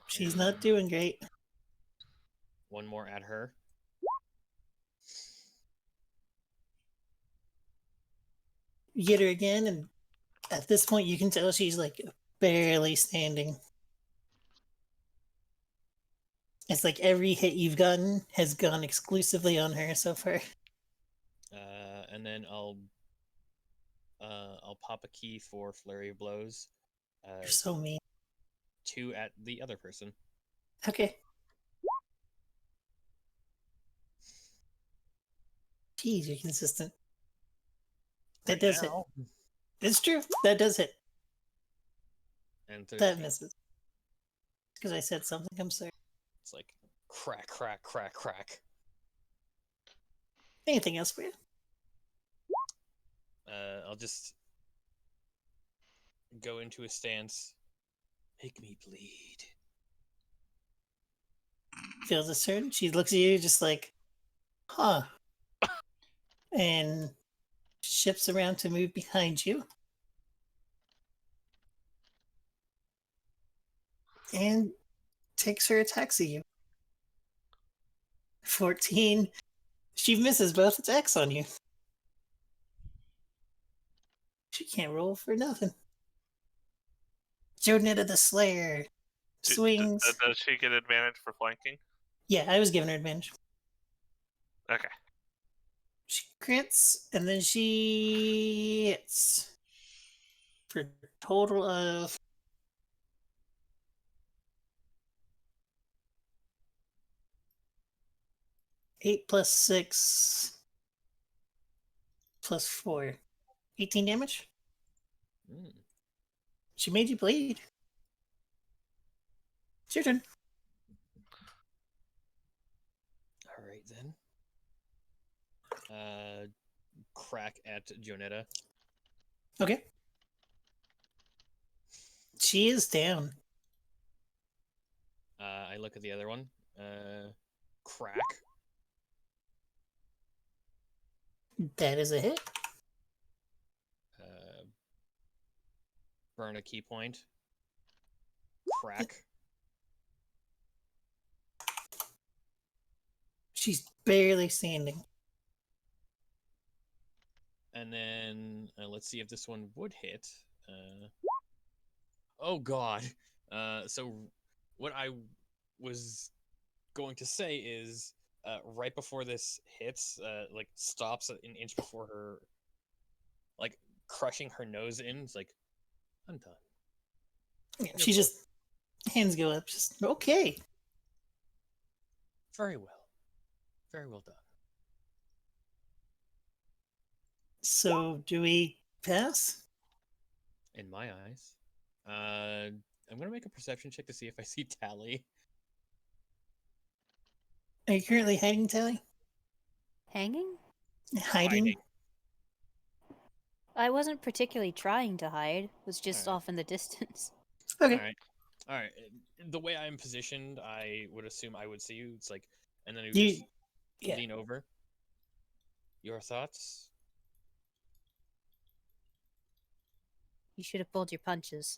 She's and not doing great. one more at her. You get her again, and at this point, you can tell she's like barely standing. It's like every hit you've gotten has gone exclusively on her so far. And then I'll pop a key for flurry of blows. You're so mean. 2 at the other person. Okay. Jeez, you're consistent. That does hit. It's true. That does hit. And That 13. misses. Because I said something. I'm sorry. It's like crack, crack, crack, crack. Anything else for you? I'll just go into a stance. Make me bleed. Feels a turn. She looks at you just like, huh. And shifts around to move behind you. And takes her attacks at you. 14. She misses both attacks on you. She can't roll for nothing. Jonetta the Slayer swings. Does she get advantage for flanking? Yeah, I was giving her advantage. Okay. She crits, and then she hits. For a total of 8 plus 6 plus 4. 18 damage? Mm. She made you bleed. It's your turn. All right then. Crack at Jonetta. Okay. She is down. I look at the other one. Crack. That is a hit. Burn a key point. Crack. She's barely standing. And then let's see if this one would hit. Oh god. So what I was going to say is right before this hits, like stops an inch before her, like crushing her nose in. It's like, I'm done. Yeah, she just hands go up. Just okay. Very well. Very well done. So do we pass? In my eyes. I'm gonna make a perception check to see if I see Tally. Are you currently hiding, Tally? Hanging? Hiding? I wasn't particularly trying to hide. Was just Alright. off in the distance. Okay. All right. The way I'm positioned, I would assume I would see you. It's like, and then you You- just yeah. lean over. Your thoughts? You should have pulled your punches.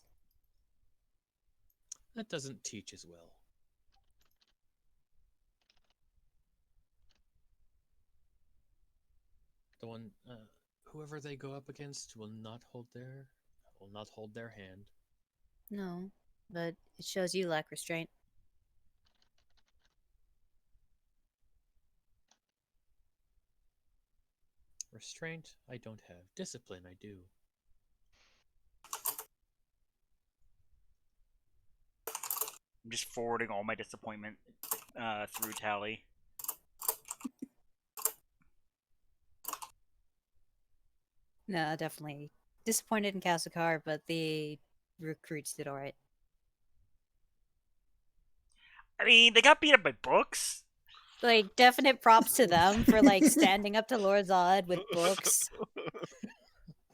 That doesn't teach as well. The one, whoever they go up against will not hold their hand. No, but it shows you lack restraint. Restraint, I don't have. Discipline, I do. I'm just forwarding all my disappointment through Tally. No, definitely disappointed in Kasakar, but the recruits did alright. I mean, they got beat up by books. Like, definite props to them for like standing up to Lord Zod with books.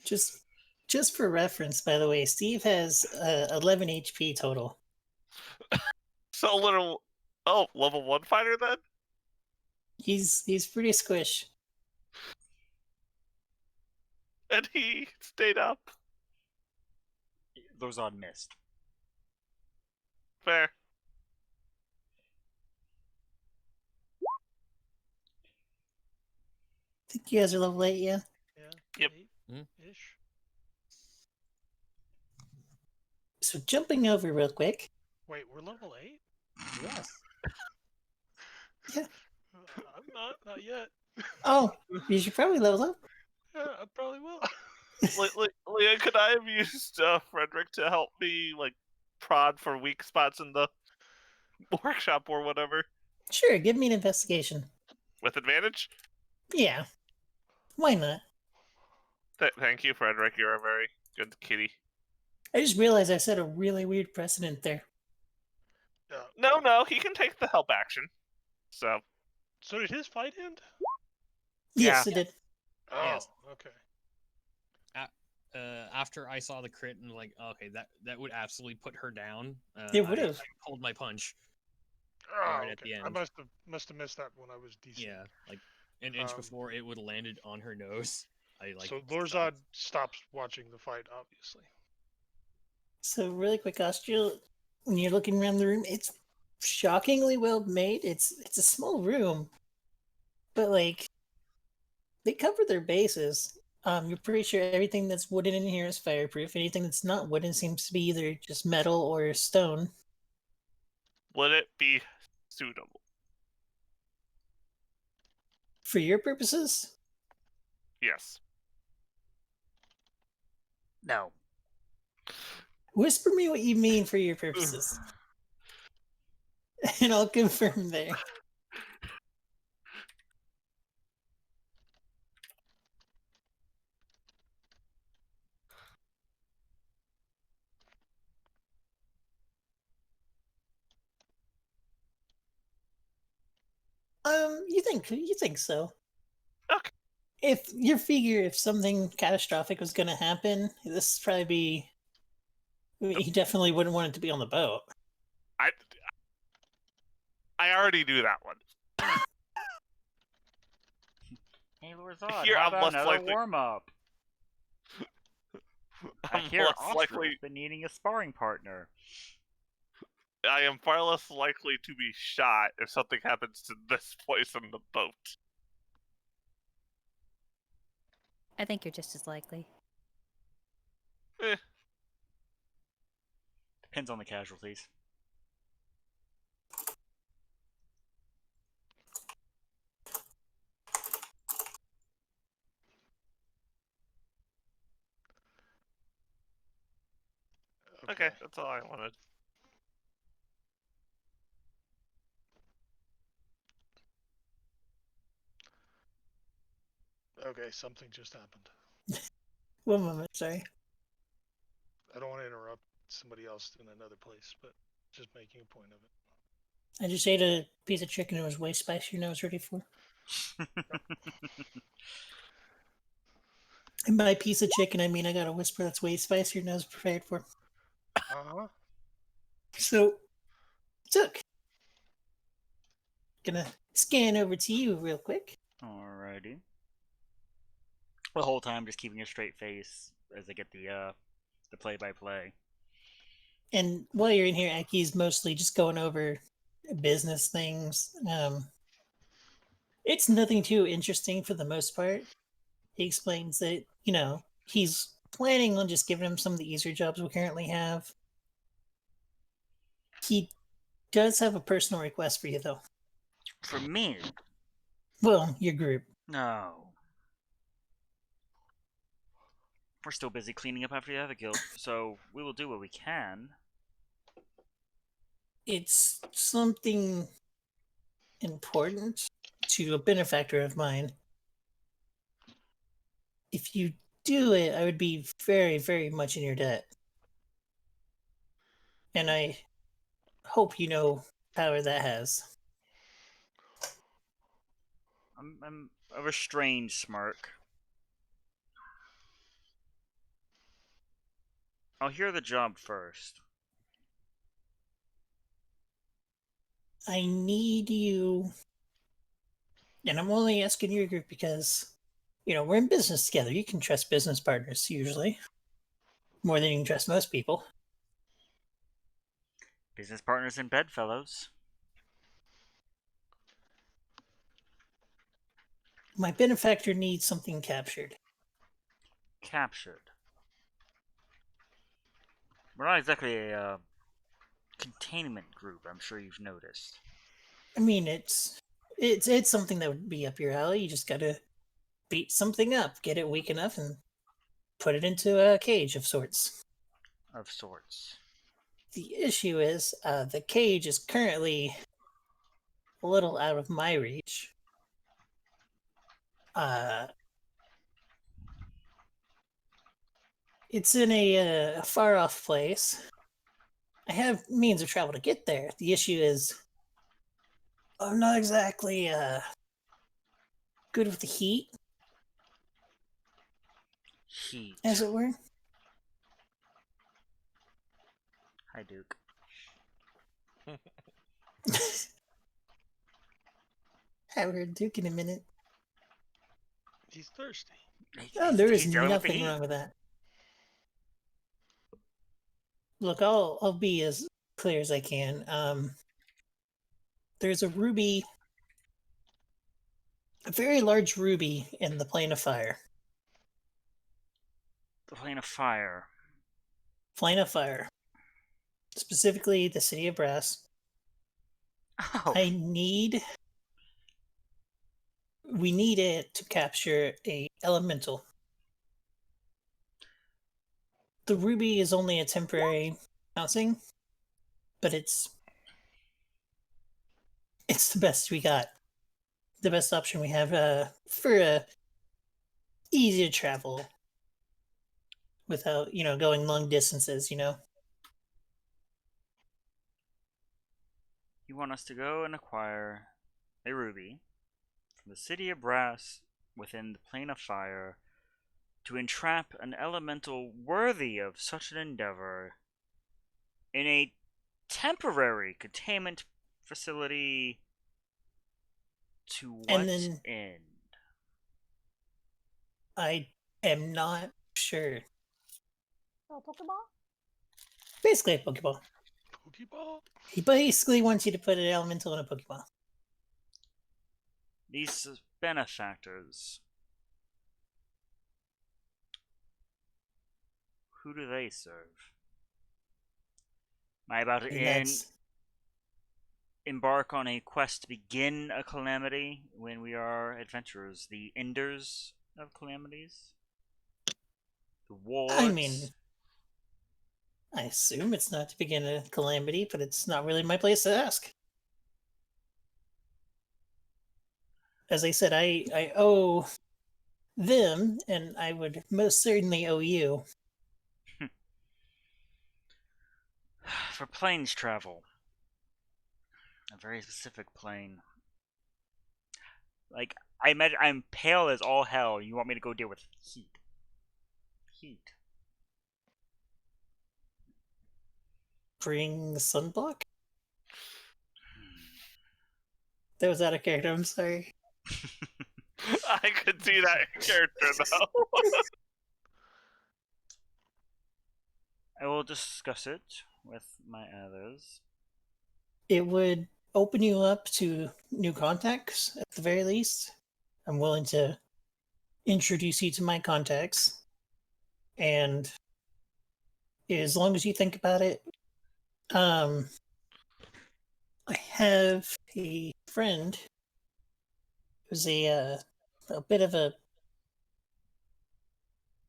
Just for reference, by the way, Steve has 11 HP total. So a little. Oh, level 1 fighter then? He's pretty squish. And he stayed up. Lozon missed. Fair. I think you guys are level 8, yeah? Yeah. Yep. Ish. So jumping over real quick. Wait, we're level 8? Yes. Yeah. I'm not yet. Oh, you should probably level up. Yeah, I probably will. Leah, could I have used Frederick to help me, like, prod for weak spots in the workshop or whatever? Sure, give me an investigation. With advantage? Yeah. Why not? Thank you, Frederick. You're a very good kitty. I just realized I set a really weird precedent there. No, he can take the help action. So. So did his fight end? Yes, Yeah. it did. Oh, Yes. okay. After I saw the crit and like, okay, that would absolutely put her down. It would have. I pulled my punch. Oh, Right at the I end. must have missed that when I was DC. Yeah, like an inch Um, before it would have landed on her nose. I like. So Lorzad stops watching the fight, obviously. So really quick, Austral, when you're looking around the room, it's shockingly well made. It's a small room, but like they cover their bases. You're pretty sure everything that's wooden in here is fireproof. Anything that's not wooden seems to be either just metal or stone. Would it be suitable? For your purposes, Yes. No. whisper me what you mean for your purposes, and I'll confirm there. You think so? Okay. If you figure if something catastrophic was going to happen, this would probably be. I mean, he definitely wouldn't want it to be on the boat. I already knew that one. Hey, Lozon, Here, how I'm about less another likely- warm-up? I I'm hear less Austral's likely. been needing a sparring partner. I am far less likely to be shot if something happens to this place in the boat. I think you're just as likely. Depends on the casualties. Okay, that's all I wanted. Okay, something just happened. One moment, sorry. I don't want to interrupt somebody else in another place, but just making a point of it. I just ate a piece of chicken. It was way spicier than I was ready for. And by piece of chicken, I mean I got a whisper that's way spicier than I was prepared for. Uh-huh. So, Took. Gonna scan over to you real quick. Alrighty. The whole time, just keeping a straight face as I get the play-by-play. And while you're in here, Aki's mostly just going over business things. It's nothing too interesting for the most part. He explains that, he's planning on just giving him some of the easier jobs we currently have. He does have a personal request for you, though. For me? Well, your group. No. We're still busy cleaning up after the other guild, so we will do what we can. It's something important to a benefactor of mine. If you do it, I would be very, very much in your debt. and I hope you know power that has. I'm a restrained smirk. I'll hear the job first. I need you, and I'm only asking your group because, we're in business together. You can trust business partners usually more than you can trust most people. Business partners in bedfellows. My benefactor needs something captured. Captured. We're not exactly a containment group, I'm sure you've noticed. I mean, it's something that would be up your alley. You just gotta beat something up, get it weak enough, and put it into a cage of sorts. Of sorts. The issue is, the cage is currently a little out of my reach. It's in a far off place. I have means of travel to get there. The issue is, I'm not exactly good with the heat, Heat. as it were. Hi, Duke. Haven't heard Duke in a minute. He's thirsty. Oh, there is He's dealing with the nothing heat. wrong with that. Look, I'll be as clear as I can. There's a ruby, a very large ruby in the plane of fire. The plane of fire. Plane of fire. Specifically, the city of Brass. Oh, We need it to capture a elemental. The ruby is only a temporary housing, but it's the best we got. The best option we have for easy to travel without, going long distances, you want us to go and acquire a ruby from the city of Brass within the plane of fire to entrap an elemental worthy of such an endeavor in a temporary containment facility to what And then end? I am not sure. Oh, Pokeball? Basically a Pokeball. Pokeball? He basically wants you to put an elemental in a Pokeball. These benefactors, who do they serve? Am I about to And that's embark on a quest to begin a calamity when we are adventurers? The enders of calamities? The wards? I mean, I assume it's not to begin a calamity, but it's not really my place to ask. As I said, I owe them, and I would most certainly owe you. For planes travel. A very specific plane. Like, I imagine I'm pale as all hell. You want me to go deal with heat. Heat. Bring sunblock? That was out of character, I'm sorry. I could see that character though. I will discuss it with my others. It would open you up to new contacts, at the very least. I'm willing to introduce you to my contacts. And as long as you think about it, I have a friend who's a bit of a,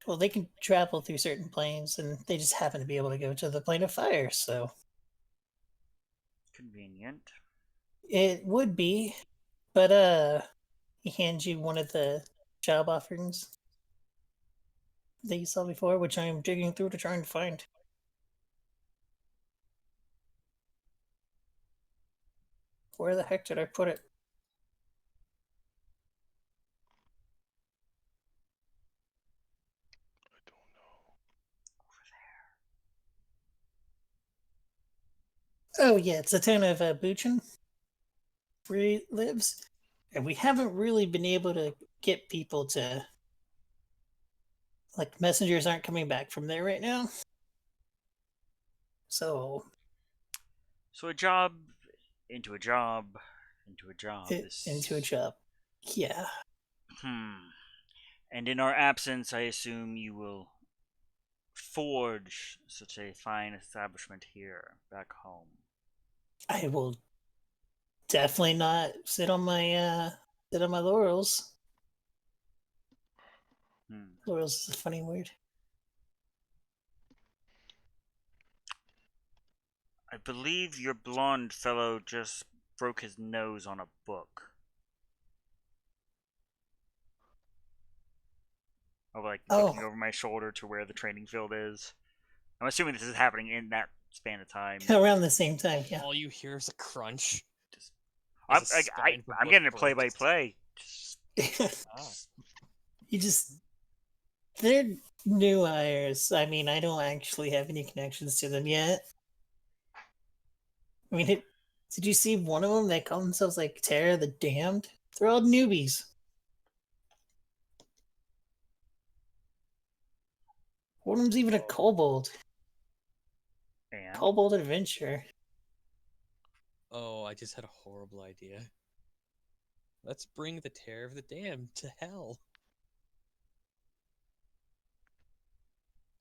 well, they can travel through certain planes, and they just happen to be able to go to the plane of fire. So Convenient. it would be, but he hands you one of the job offerings that you saw before, which I'm digging through to try and find. Where the heck did I put it? I don't know. Oh yeah, it's the town of Buchan, where he lives, and we haven't really been able to get people to like messengers aren't coming back from there right now. So So a job into a job into a job. into a job. Yeah. And in our absence, I assume you will forge such a fine establishment here back home. I will definitely not sit on my laurels. Laurels is a funny word. I believe your blonde fellow just broke his nose on a book. I'm like looking over my shoulder to where the training field is. I'm assuming this is happening in that span of time. Around the same time, yeah. All you hear is a crunch. I'm I'm getting a play-by-play. You just they're new hires. I mean, I don't actually have any connections to them yet. I mean, did you see one of them? They call themselves like Terra the Damned. They're all newbies. One of them's even a kobold. And? Kobold adventure. Oh, I just had a horrible idea. Let's bring the Terror of the Damned to hell.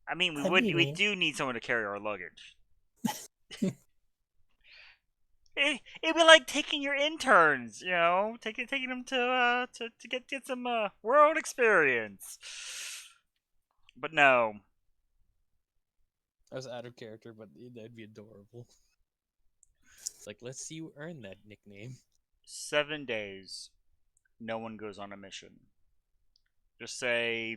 I mean, That'd be we mean. do need someone to carry our luggage. It'd be like taking your interns, you know, taking them to get some world experience. But no, I was out of character, but that'd be adorable. It's like, let's see you earn that nickname. 7 days, no one goes on a mission. Just say,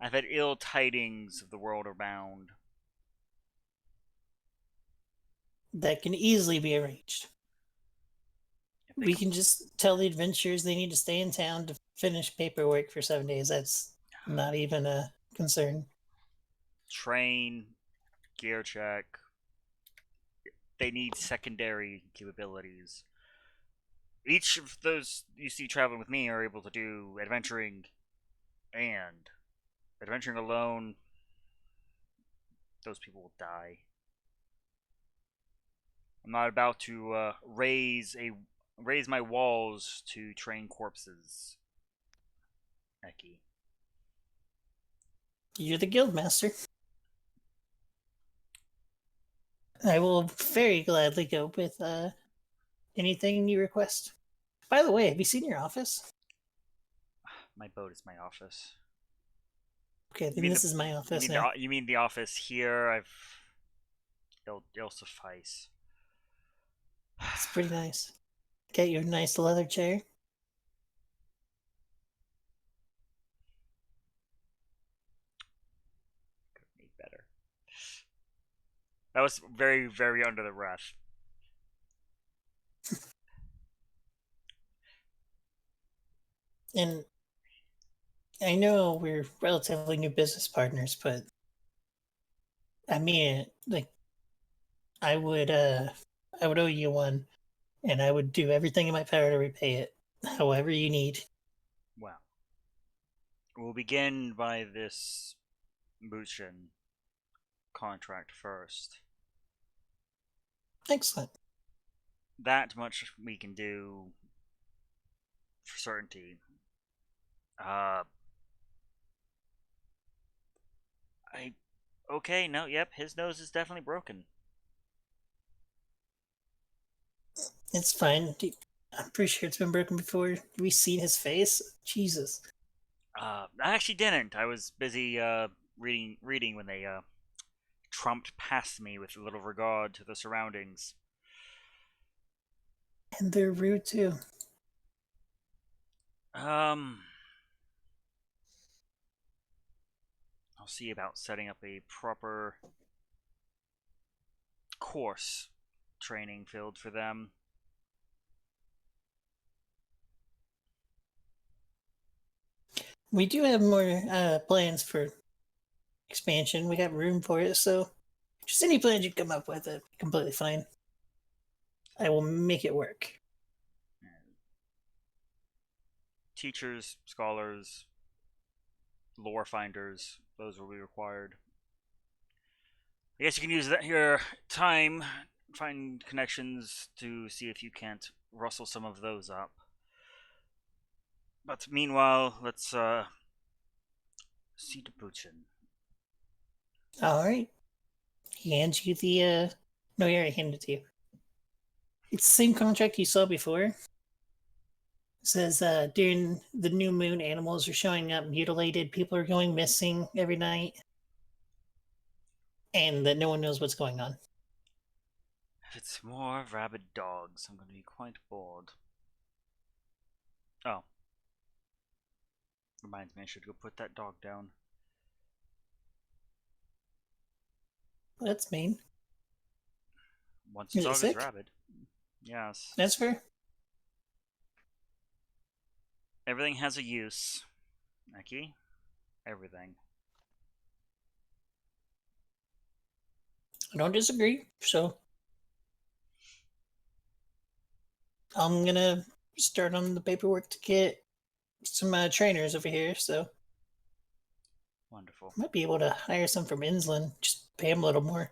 I've had ill tidings of the world around. That can easily be arranged. We can just tell the adventurers they need to stay in town to finish paperwork for 7 days. That's not even a concern. Train, gear check. They need secondary capabilities. Each of those you see traveling with me are able to do adventuring, and adventuring alone, those people will die. I'm not about to raise my walls to train corpses. Eki. You're the guild master. I will very gladly go with anything you request. By the way, have you seen your office? My boat is my office. Okay, then this is my office now. You mean the office here? It'll suffice. It's pretty nice. Get your nice leather chair. Could need better. That was very, very under the breath. And I know we're relatively new business partners, but I mean, like, I would owe you one, and I would do everything in my power to repay it, however you need. Well, we'll begin by this Buchan contract first. Excellent. That much we can do for certainty. Okay, no, yep, his nose is definitely broken. It's fine. I'm pretty sure it's been broken before. Have we seen his face? Jesus. I actually didn't. I was busy reading when they trumped past me with little regard to the surroundings. And they're rude too. I'll see about setting up a proper course training field for them. We do have more plans for expansion. We got room for it, so just any plans you come up with, completely fine. I will make it work. Teachers, scholars, lore finders, those will be required. I guess you can use that your time, find connections to see if you can't rustle some of those up. But meanwhile, let's see to Buchin. All right. He hands you the. No, he already handed it to you. It's the same contract you saw before. It says during the new moon, animals are showing up mutilated. People are going missing every night, and that no one knows what's going on. If it's more rabid dogs, I'm going to be quite bored. Oh. Reminds me, I should go put that dog down. That's mean. Once a Is it dog is sick? rabid. Yes. That's fair. Everything has a use. Neki? Everything. I don't disagree. So I'm gonna start on the paperwork to get some trainers over here. So Wonderful. might be able to hire some from Insland. Just pay them a little more.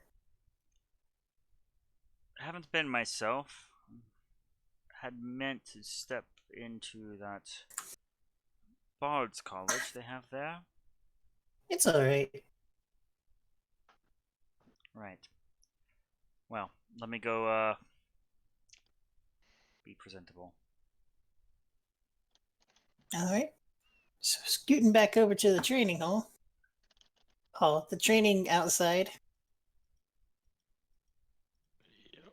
I haven't been myself. Had meant to step into that Bard's College they have there. It's all right. Right. Well, let me go be presentable. All right. So scooting back over to the training hall. The training outside. Yep.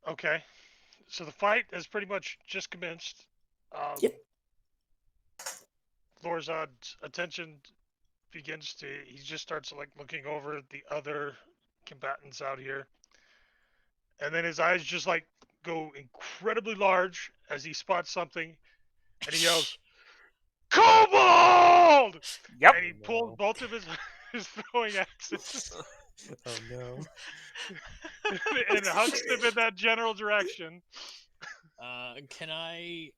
Okay. So the fight has pretty much just commenced. Yep. Lorzad's attention begins to. He just starts like looking over the other combatants out here, and then his eyes just like go incredibly large as he spots something, and he yells, "Kobold!" Yep. And he pulls both of his throwing axes Oh no. and hucks them in that general direction. Can I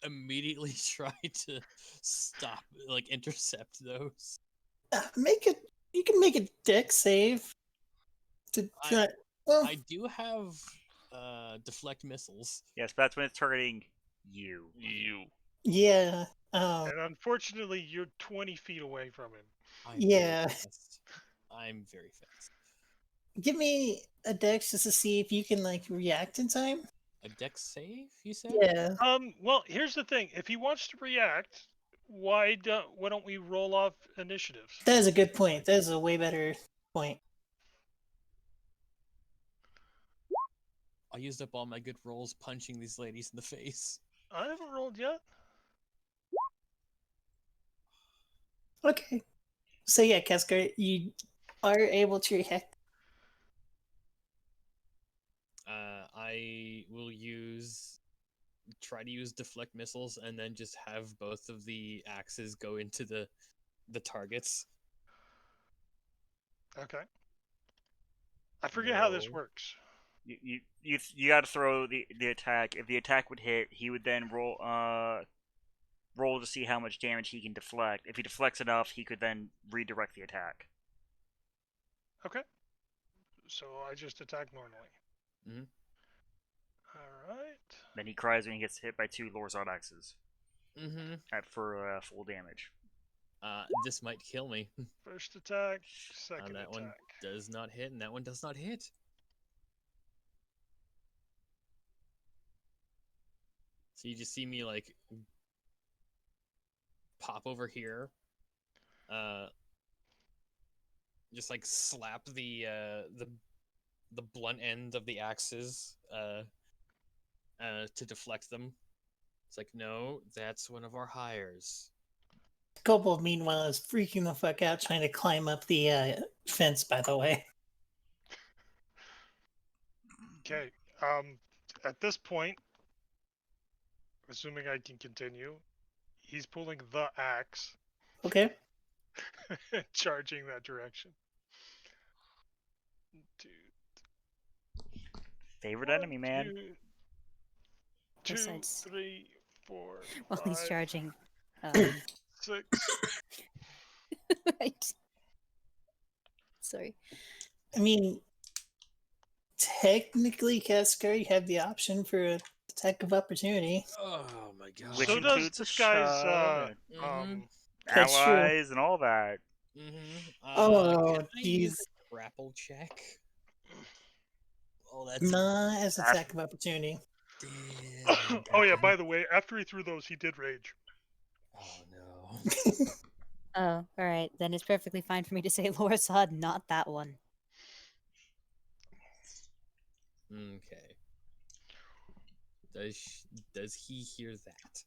immediately try to stop, like intercept those? You can make a deck save. Well, I do have deflect missiles. Yes, but that's when it's targeting you. You. yeah. And unfortunately, you're 20 feet away from him. I'm Yeah. Very fast. I'm very fast. Give me a dex just to see if you can like react in time. A dex save, you said? Yeah. Well, here's the thing. If he wants to react, why don't we roll off initiatives? That is a good point. That is a way better point. I used up all my good rolls punching these ladies in the face. I haven't rolled yet. Okay. So yeah, Cascar, you are able to react. I will try to use deflect missiles and then just have both of the axes go into the targets. Okay. I forget how this No. works. You got to throw the attack. If the attack would hit, he would then roll to see how much damage he can deflect. If he deflects enough, he could then redirect the attack. Okay. So I just attack normally. Mhm. All right. Then he cries when he gets hit by 2 Lorzard axes Mm-hmm. for full damage. This might kill me. First attack, second That attack. one does not hit, and that one does not hit. So you just see me like pop over here, just like slap the blunt end of the axes to deflect them. It's like, no, that's one of our hires. Kobold, meanwhile, is freaking the fuck out trying to climb up the fence, by the way. Okay. At this point, assuming I can continue, he's pulling the axe Okay. and charging that direction. Two, Favorite enemy, man. two, Besides- 3, 4, While he's 5, charging. 6. Right. Sorry. I mean, technically, Cascar, you have the option for an attack of opportunity. Oh my god. Which So does includes this a guy's shove and Mhm. That's true. allies and all that. Oh, can I use jeez. a grapple check? Oh, that's Not as attack of opportunity. damn. Oh yeah, by the way, after he threw those, he did rage. Oh no. Oh, alright. Then it's perfectly fine for me to say Lorsod, not that one. Okay. Does he hear that?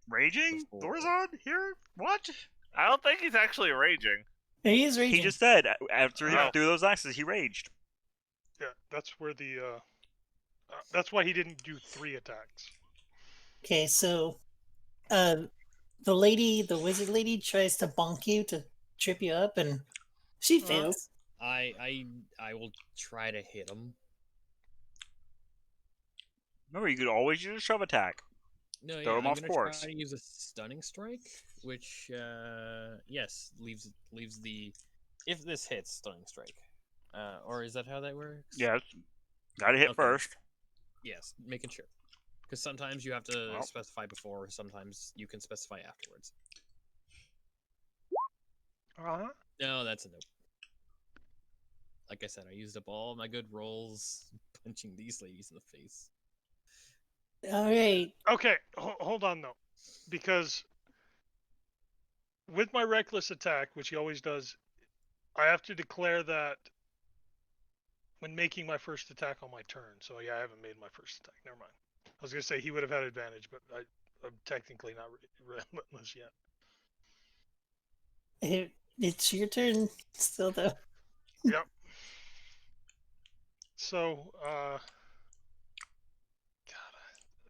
Raging? Before. Thorazon? Here? What? I don't think he's actually raging. He is raging. He just said after he Oh. threw those axes, he raged. Yeah, that's where the that's why he didn't do 3 attacks. Okay, so the wizard lady tries to bonk you to trip you up, and she fails. I will try to hit him. Remember, you could always use a shove attack. No, Throw yeah, him I'm off gonna course. try to use a stunning strike, which yes, leaves the if this hits stunning strike. Or is that how that works? Yes. Gotta hit Okay. first. Yes, making sure. Because sometimes you have to Well. specify before, sometimes you can specify afterwards. Uh-huh. No, that's a nope. Like I said, I used up all my good rolls punching these ladies in the face. All right. Okay, hold on though, because with my reckless attack, which he always does, I have to declare that when making my first attack on my turn. So yeah, I haven't made my first attack. Never mind. I was gonna say he would have had advantage, but I'm technically not relentless yet. It's your turn still, though. Yep. So,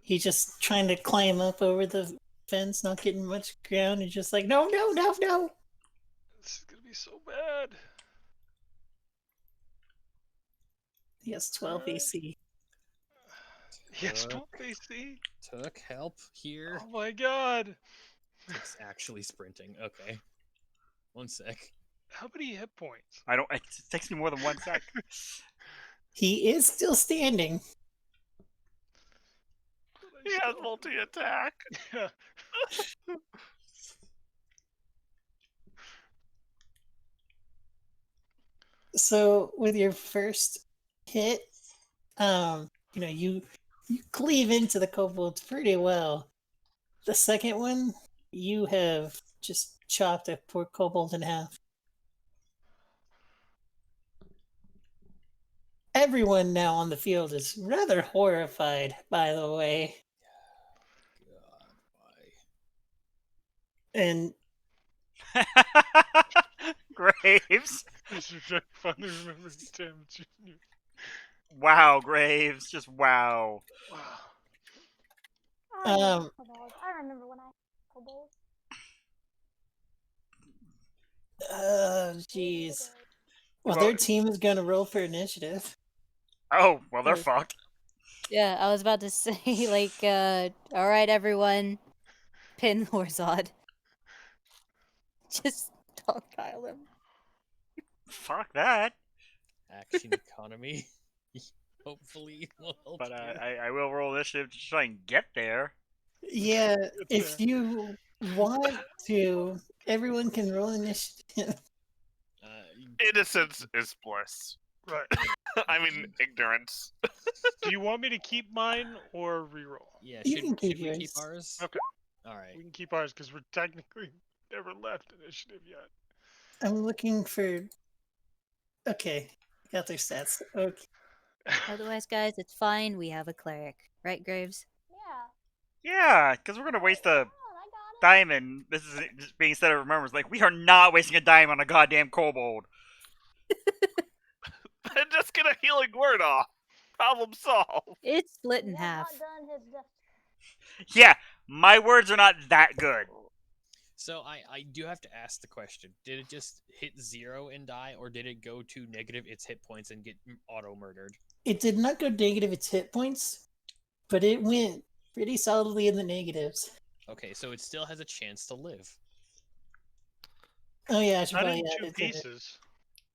He's just trying to climb up over the fence, not getting much ground. He's just like, no, no, no, no. this is gonna be so bad. He has 12 Alright. AC. Yes, Took- 12 AC. Took help here. Oh my god. It's actually sprinting. Okay. One sec. How many hit points? I don't. It takes me more than 1 sec. He is still standing. He has multi-attack. Yeah. So with your first hit, you cleave into the kobolds pretty well. The second one, you have just chopped a poor kobold in half. Everyone now on the field is rather horrified, by the way. God, why? And Graves. This is very funny remembering Tim Jr. Wow, Graves. Just wow. Wow. I remember Um, kobolds. I remember when I kobolds. jeez. Well, Well- their team is gonna roll for initiative. Oh, well, they're Oh. fucked. Yeah, I was about to say, like, alright, everyone. Pin Lorzod. Just dogpile him. Fuck that. Action economy. Hopefully will help But you. I will roll initiative to try and get there. Yeah, It's if you want to, everyone can roll initiative. Innocence is bliss. Right. I mean, ignorance. Do you want me to keep mine or reroll? Yeah, You should, can keep should we keep yours. ours? Okay. Alright. We can keep ours because we're technically never left initiative yet. I'm looking for. Okay, got their stats. Okay. Otherwise, guys, it's fine. We have a cleric. Right, Graves? Yeah. Yeah, because we're gonna waste a Oh, I got it. diamond. This is just being said. Remembers like we are not wasting a dime on a goddamn kobold. And just get a healing word off. Problem solved. It's split He in has half. not done his death. Yeah, my words are not that good. So I do have to ask the question: did it just hit 0 and die, or did it go to negative its hit points and get auto murdered? It did not go negative its hit points, but it went pretty solidly in the negatives. Okay, so it still has a chance to live. Oh yeah, I should Not probably in add two it to it. pieces.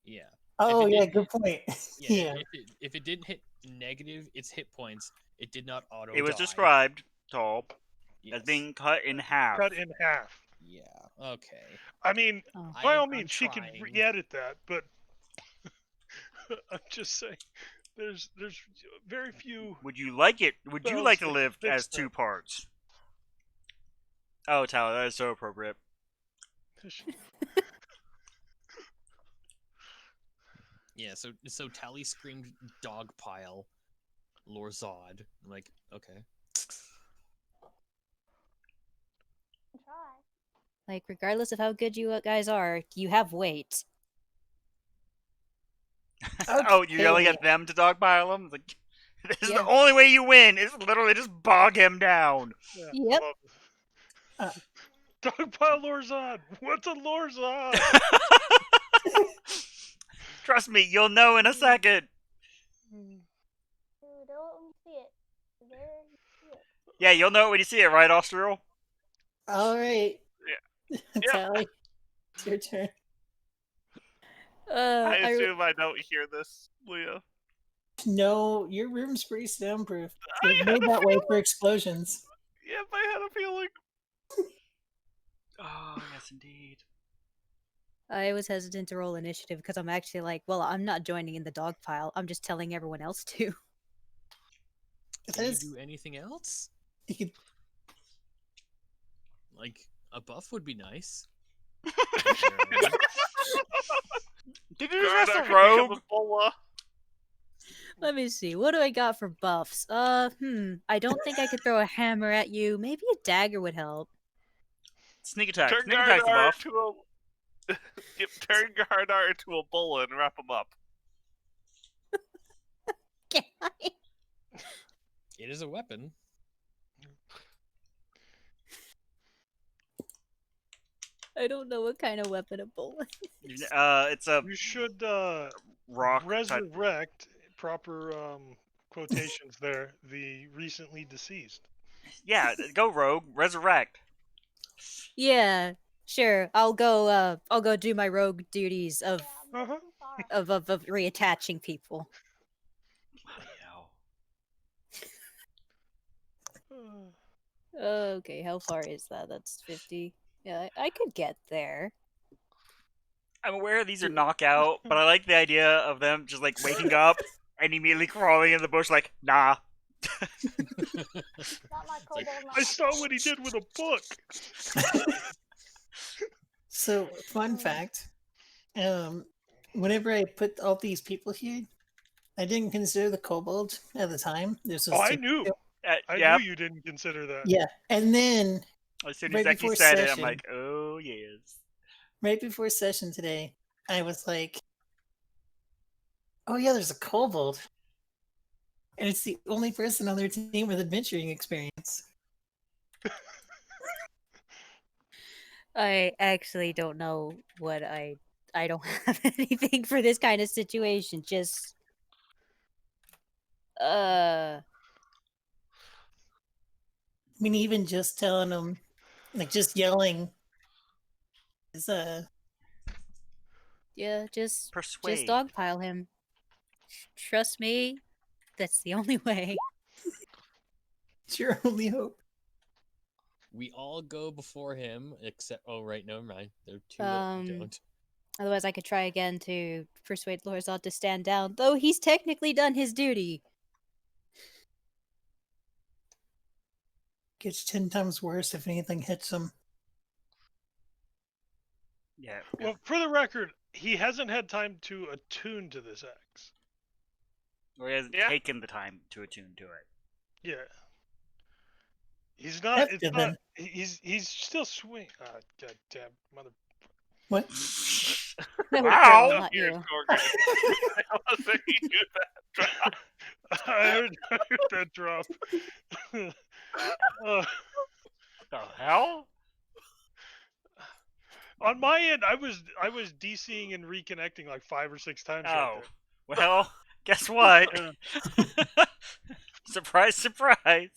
Yeah. Oh it yeah, didn't good hit- point. Yeah. Yeah. If it didn't hit negative its hit points, it did not auto. It was die. described, Tall, Yes. as being cut in half. Cut in half. Yeah. Okay. I mean, Oh. by all I'm means, she can trying. re-edit that, but I'm just saying, there's very few. Would you like it? Would you Spells like that to can live fix as two that. parts? Oh, Tyler, that is so appropriate. Yeah. So Tally screamed dog pile, Lorzod. I'm like, okay. Try. Like, regardless of how good you guys are, you have weight. Oh, you're yelling Okay. at them to dogpile him? Like, this is Yeah. the only way you win. Is literally just bog him down. Yeah, Yep. Uh, Dogpile Lorzod. What's a Lorzod? Trust me, you'll know in a second. Dude, don't let me see it. There you see it. Yeah, you'll know it when you see it, right, Austral? All right. Yeah. Tally, it's your turn. I I assume I don't hear this, Leah. No, your room's pretty soundproof. I It's had made a that way feeling. for explosions. Yep, I had a feeling. Oh, yes, indeed. was hesitant to roll initiative because I'm actually like, well, I'm not joining in the dog pile. I'm just telling everyone else to. That Can you is, do anything else? you could, Like a buff would be nice. Did you just Garda ask a can rogue? become Ebola. Let me see. What do I got for buffs? I don't think I could throw a hammer at you. Maybe a dagger would help. Sneak attack. Turn Sneak attack's a Gardar buff. into a. Yep, turn Gardar into a bulla and wrap him up. Can I? It is a weapon. I don't know what kind of weapon a bullet. It's a You should rock type. resurrect, proper quotations there, the recently deceased. Yeah, go rogue. Resurrect. Yeah, sure. I'll go do my rogue duties of Yeah, Uh-huh. I'm sorry. of reattaching people. Bloody hell. Okay, how far is that? That's 50. Yeah, I could get there. I'm aware these are knockout, but I like the idea of them just like waking up and immediately crawling in the bush like, nah. Not my kobold. Not I my saw kobold. what he did with a book. so, fun fact. Whenever I put all these people here, I didn't consider the kobold at the time. This was Oh, I just- knew. I Yeah, knew you didn't consider that. Yeah, and then as soon right as Zeki before said it, I'm session- like, oh yes. right before session today, I was like, "Oh yeah, there's a kobold," and it's the only person on their team with adventuring experience. I actually don't know what I don't have anything for this kind of situation. Just I mean, even just telling them, like, just yelling, is yeah, just Persuade. dogpile him. Trust me, that's the only way. it's your only hope. We all go before him, except right, never mind. There are two that don't. Otherwise, I could try again to persuade Lorzod to stand down, though he's technically done his duty. Gets 10 times worse if anything hits him. Yeah. Well, for the record, he hasn't had time to attune to this axe. Or he hasn't Yeah. taken the time to attune to it. Yeah. He's not. That's It's good, not. then. He's still swing. Goddamn mother. What? That was Wow. Carol, not Here's you. Gorgon. I wasn't you that drop. I heard that drop. Uh, The hell? on my end, I was DCing and reconnecting like 5 or 6 times right Oh. Well, guess what? there. Surprise, surprise.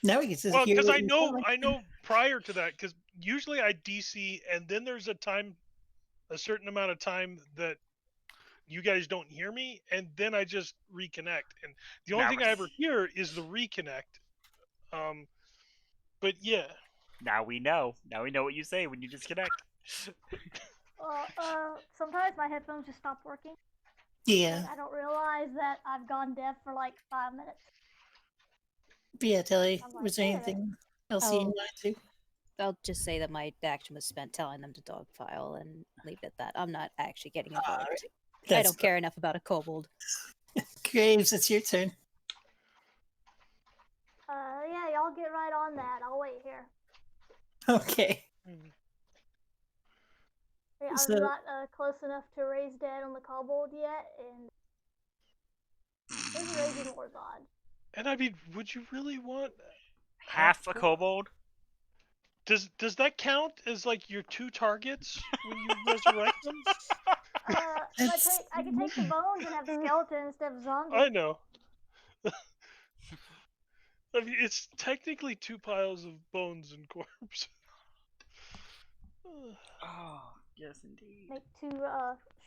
Now we get to Well, hear because what I you know sound like. I know prior to that, because usually I DC and then there's a certain amount of time that you guys don't hear me, and then I just reconnect. And the only Now thing I ever hear is the reconnect. But yeah, Now we know. Now we know what you say when you disconnect. Sometimes my headphones just stop working. Yeah. I don't realize that I've gone deaf for like 5 minutes. But yeah, Telly, I'm like, was there wait a minute. anything else you Oh. wanted to? I'll just say that my action was spent telling them to dogfile and leave it at that. I'm not actually getting involved. Alright. I That's don't care enough about a kobold. Graves, it's your turn. Yeah, y'all get right on that. I'll wait here. Okay. Yeah, So- I'm not close enough to raise dead on the kobold yet, and maybe raising Warzod. and I mean, would you really want Half a kobold? Does that count as like your 2 targets when you resurrect them? I can take the bones and have skeleton instead of zombie. I know. I mean, it's technically 2 piles of bones and corpse. Oh, yes, indeed. Make 2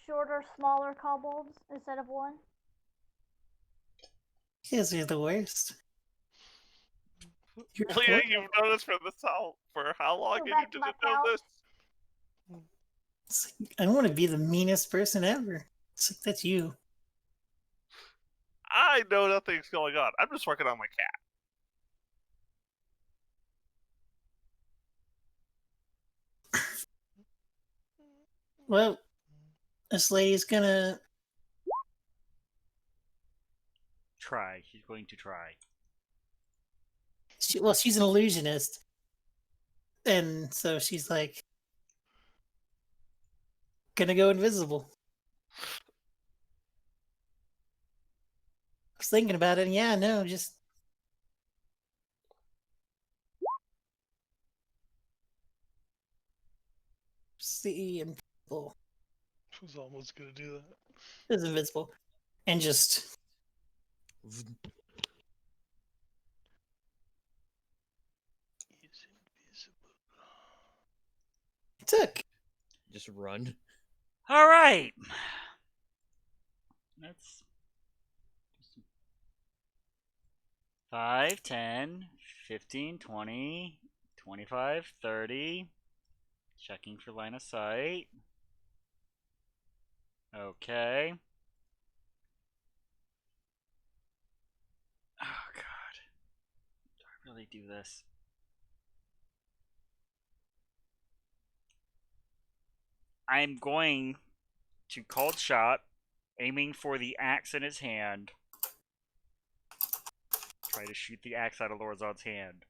shorter, smaller kobolds instead of 1. You guys are the worst. You're Leah, horrible. you've known this for how long? Go And back you to my didn't know pouch. this? It's like, I don't want to be the meanest person ever. It's like, that's you. I know nothing's going on. I'm just working on my cat. Well, this lady's gonna. Try. She's going to try. She's an illusionist. And so she's like, gonna go invisible. I was thinking about it, and yeah, no, just. See invisible. I was almost gonna do that. Is invisible. And just. He's invisible. Took. Just run. All right. That's 5, 10, 15, 20, 25, 30. Checking for line of sight. Okay. Oh, God. Do I really do this? I'm going to called shot, aiming for the axe in his hand. Try to shoot the axe out of Lord Zod's hand.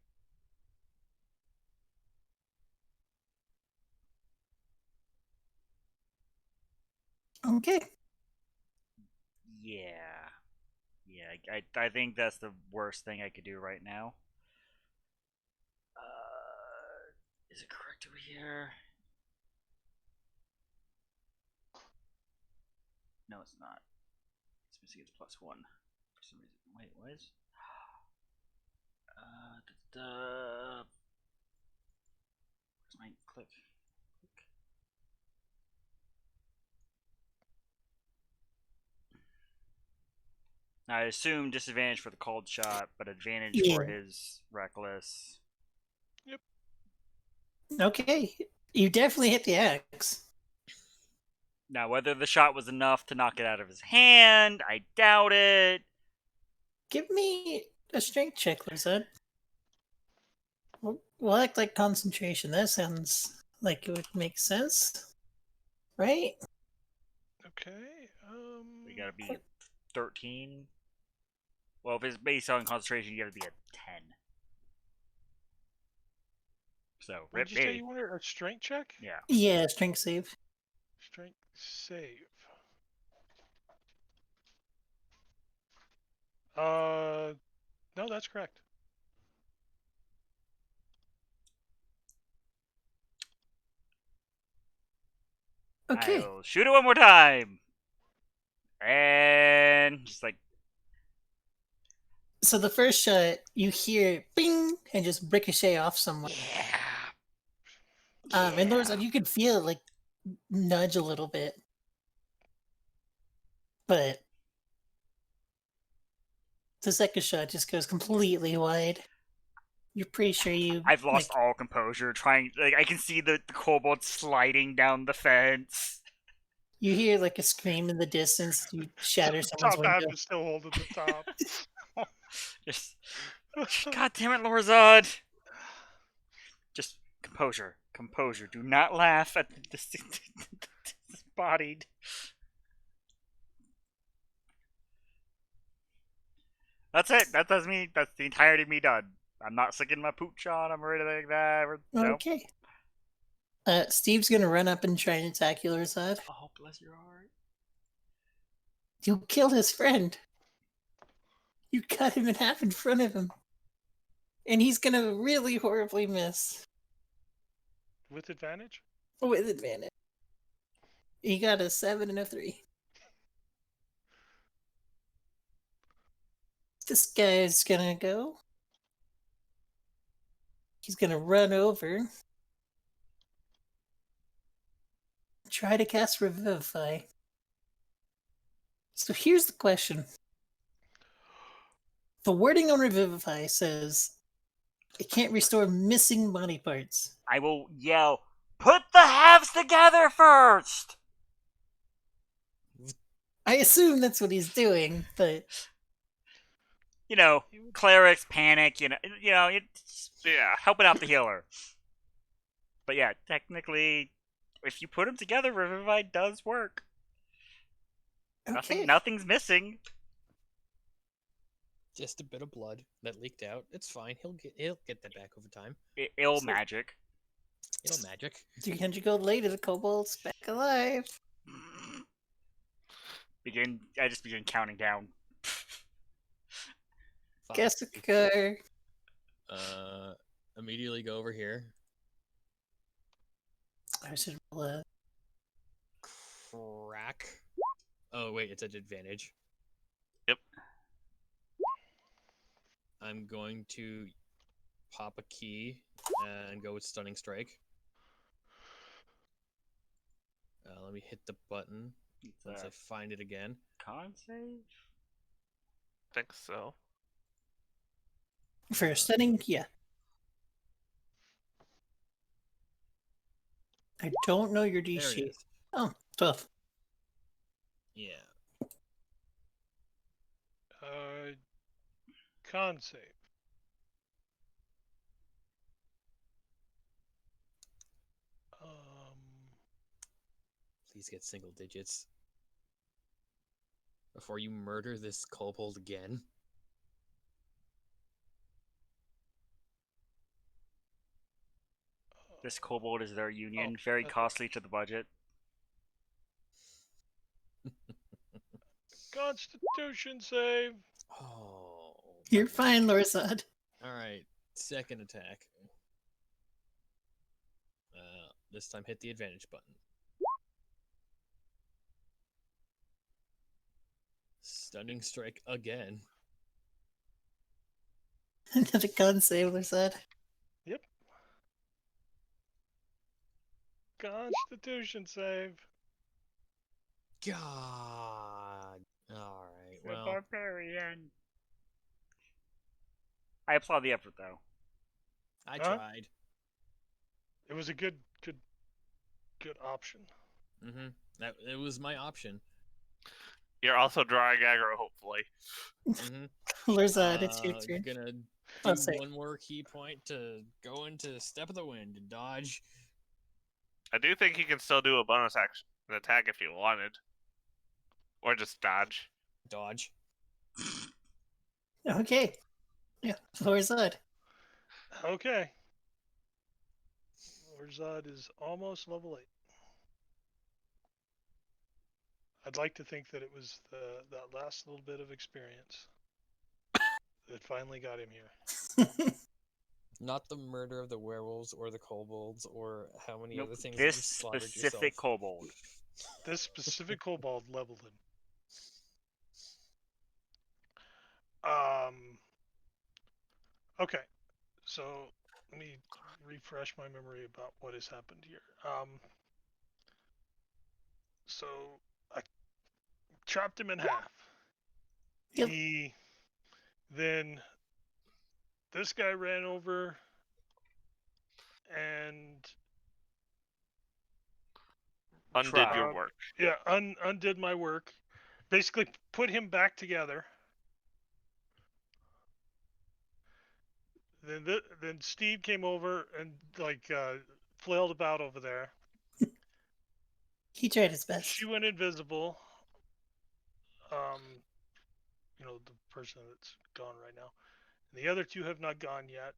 Okay. Yeah. Yeah, I think that's the worst thing I could do right now. Is it correct over here? No, it's not. It's missing its +1 for some reason. Wait, what is? Where's my click? Now, I assume disadvantage for the called shot, but advantage for Yeah. his reckless. Okay. You definitely hit the axe. Now, whether the shot was enough to knock it out of his hand, I doubt it. Give me a strength check, Lizard. We'll act like concentration. That sounds like it would make sense. Right? Okay. We gotta be 13. Well, if it's based on concentration, you gotta be at 10. So, What rip did you say me. you wanted? A strength check? Yeah. Yeah, strength save. Strength save. No, that's correct. I Okay. will shoot it one more time. And just like, So the first shot, you hear bing and just ricochet off someone. yeah. And Lorzan, you can feel it like nudge a little bit, but the second shot just goes completely wide. You're pretty sure you I've lost like all composure trying. Like, I can see the kobold sliding down the fence. you hear like a scream in the distance. You shatter someone's Top half window. is still holding the top. Just, God damn it, Lorzad. Just composure, composure. Do not laugh at the disembodied. That's it. That does me. That's the entirety of me done. I'm not sticking my pooch on. I'm or anything like that. Nope. Okay. Steve's gonna run up and try and attack you, Lorzad. Oh, bless your heart. You killed his friend. You cut him in half in front of him. And he's gonna really horribly miss With advantage? with advantage. He got a 7 and a 3. This guy's gonna go. He's gonna run over. Try to cast Revivify. So here's the question. The wording on Revivify says it can't restore missing body parts. I will yell, put the halves together first! I assume that's what he's doing, but You know, clerics panic, it's Yeah. helping out the healer. But yeah, technically, if you put them together, Revivify does work. okay. Nothing's missing. Just a bit of blood that leaked out. It's fine. He'll get that back over time. Ill So- magic. It'll magic. 300 gold later, the kobold's back alive. I just begin counting down. Five. Guess a car. Immediately go over here. I should roll a Crack. Oh wait, it's at advantage. Yep. I'm going to pop a key and go with Stunning Strike. Let me hit the button once I find it again. Con save? Think so. for stunning. Yeah. I don't know your There it DC. is. Oh, 12. Yeah. Con save. Please get single digits. Before you murder this kobold again. This kobold is their union, Oh, very that's costly to the budget. Constitution save. Oh. You're fine, Lorzad. Alright. Second attack. This time hit the advantage button. Stunning strike again. Another con save, Lorzad. Constitution save. God. Alright, The well. barbarian. I applaud the effort, though. I Huh? tried. It was a good option. Mm-hmm. It was my option. You're also drawing aggro, hopefully. Mm-hmm. Lorzad, it's your turn. Gonna do Oh, sorry. one more key point to go into Step of the Wind and dodge. I do think he can still do a bonus action attack if you wanted. Or just dodge. Dodge. Okay. Yeah, Lorzad. Okay. Orzad is almost level 8. I'd like to think that it was that last little bit of experience. that finally got him here. Not the murder of the werewolves or the kobolds or how many Nope. other things that This you slaughtered specific yourself. kobold. This specific kobold leveled him. Okay, so let me refresh my memory about what has happened here. So I chopped him in half. Yep. Then this guy ran over and Undid Try. your work. yeah, undid my work. Basically put him back together. Then Steve came over and like flailed about over there. He tried his best. She went invisible. The person that's gone right now. And the other two have not gone yet.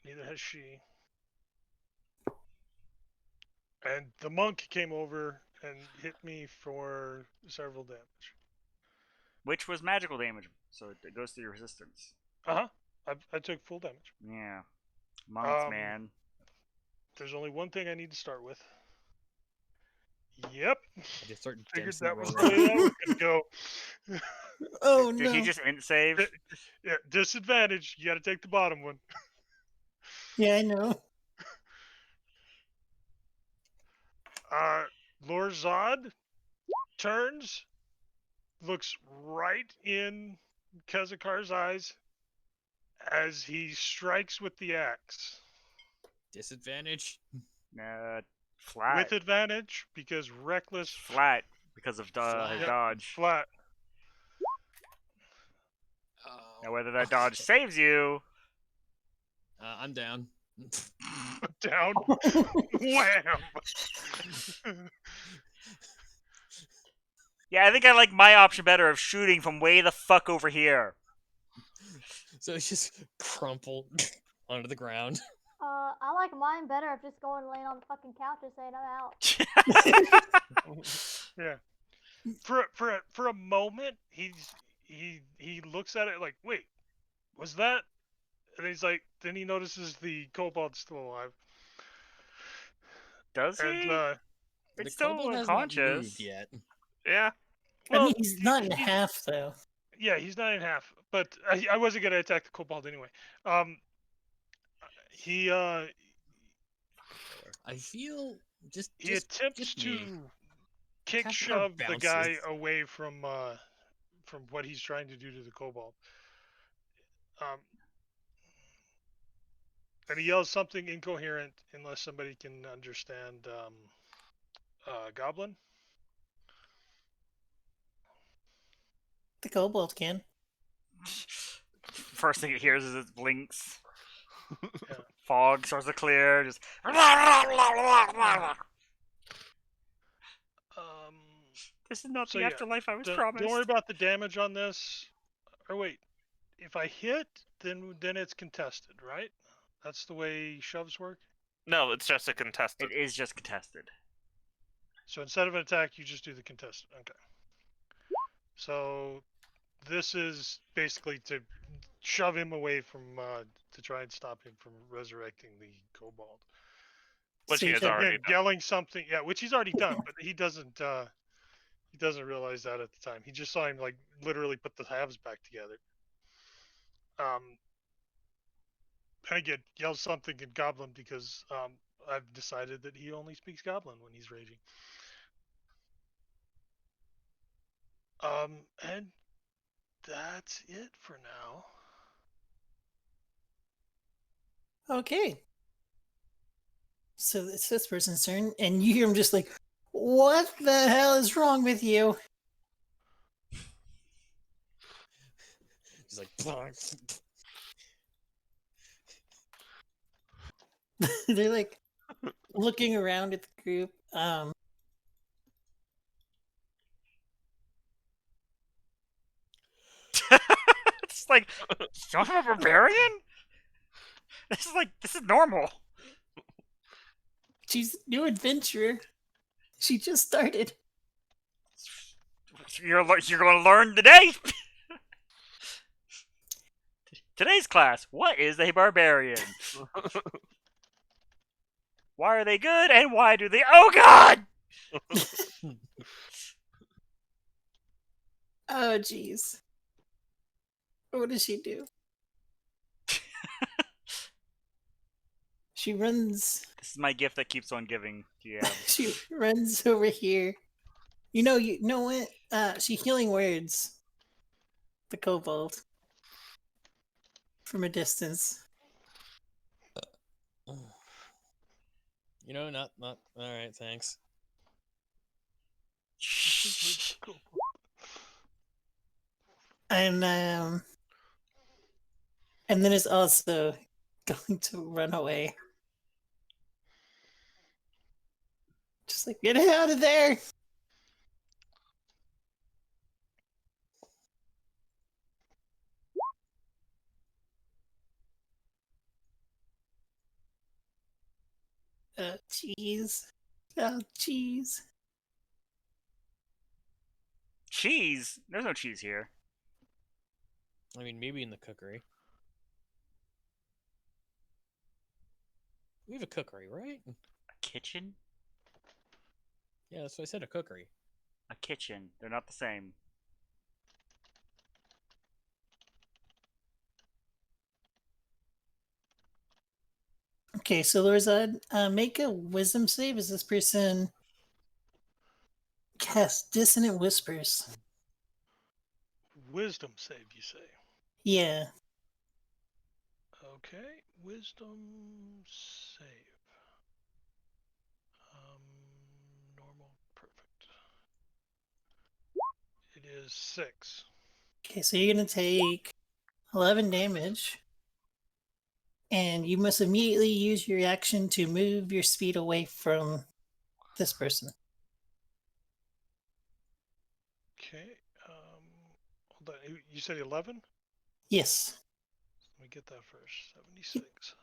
Neither has she. And the monk came over and hit me for several damage. Which was magical damage, so it goes through your resistance. I took full damage. Yeah. Monks, Um, man. There's only one thing I need to start with. Yep. I just start Figured densing that was the roll way that was gonna go. Oh Did no! he just int save? Yeah, disadvantage. You got to take the bottom one. Yeah, I know. Lord Zod turns, looks right in Kezakar's eyes as he strikes with the axe. Disadvantage. Flat. With advantage because reckless Flat because of his Flat. dodge. flat. Now whether that dodge saves you. I'm down. Down. Wham! Yeah, I think I like my option better of shooting from way the fuck over here. So it's just crumpled onto the ground. I like mine better of just going and laying on the fucking couch and saying I'm out. Yeah. For a moment, he looks at it like, wait, was that? And he's like, then he notices the kobold's still alive. Does he? And The It's still kobold has not unconscious. moved yet. Yeah. I well, mean, he's not in half though. yeah, he's not in half. But I wasn't gonna attack the kobold anyway. He I feel just attempts to me. kick Cathar shove the guy bounces. away from what he's trying to do to the kobold. And he yells something incoherent unless somebody can understand Goblin. The kobold can. First thing it hears is it blinks. Yeah. Fog starts to clear. Just. This is not So the yeah, afterlife I was don't promised. worry about the damage on this. Or wait, if I hit, then it's contested, right? That's the way shoves work. No, it's just a contested. It is just contested. So instead of an attack, you just do the contested. Okay. So this is basically to shove him away from to try and stop him from resurrecting the kobold. Which So he you has said- already Again, done. yelling something, yeah, which he's already done, but he doesn't realize that at the time. He just saw him like literally put the halves back together. And again, yells something in Goblin because I've decided that he only speaks Goblin when he's raging. And that's it for now. Okay. So it's this person's turn, and you hear him just like, "What the hell is wrong with you?" He's like, They're like looking around at the group. It's like, son of a barbarian? This is normal. She's a new adventurer. She just started. You're going to learn today. Today's class, what is a barbarian? Why are they good and why do they... Oh god! Oh, jeez. What does she do? She runs. This is my gift that keeps on giving. Yeah. She runs over here. You know what? She healing words the kobold from a distance. You know, not. All right, thanks. Shh. And then it's also going to run away. Just like, get out of there! Oh, jeez. Oh, jeez. Cheese? There's no cheese here. I mean, maybe in the cookery. We have a cookery, right? A kitchen? Yeah, that's what I said. A cookery. A kitchen. They're not the same. Okay, so Lorzad, make a wisdom save as this person casts Dissonant Whispers. Wisdom save, you say? Yeah. Okay, wisdom save. Normal, perfect. It is 6. Okay, so you're going to take 11 damage. And you must immediately use your action to move your speed away from this person. Okay, hold on. You said 11? Yes. Let me get that first. 76.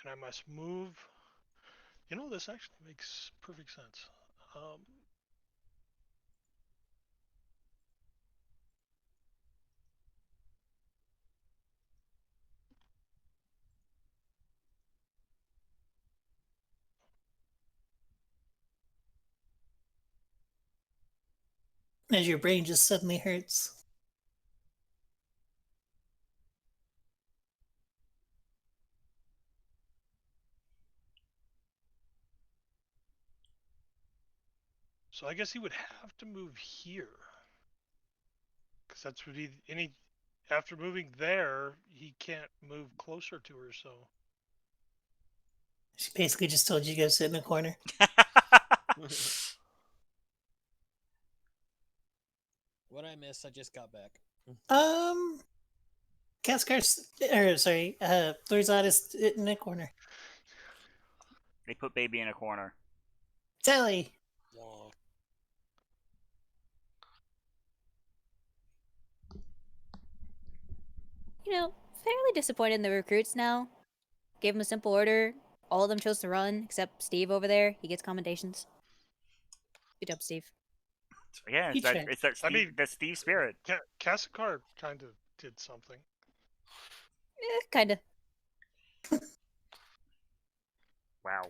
And I must move. You know, this actually makes perfect sense. As your brain just suddenly hurts. So I guess he would have to move here. Because that's what after moving there, he can't move closer to her, so. She basically just told you to go sit in a corner. What I missed, I just got back. Lorzad is in a corner. They put baby in a corner. Sally! Whoa. You know, fairly disappointed in the recruits now. Gave them a simple order. All of them chose to run, except Steve over there. He gets commendations. Good job, Steve. So yeah, He it's that, tried. it's that Steve, I mean, that Steve spirit. Kassakar kind of did something. Kinda. Wow.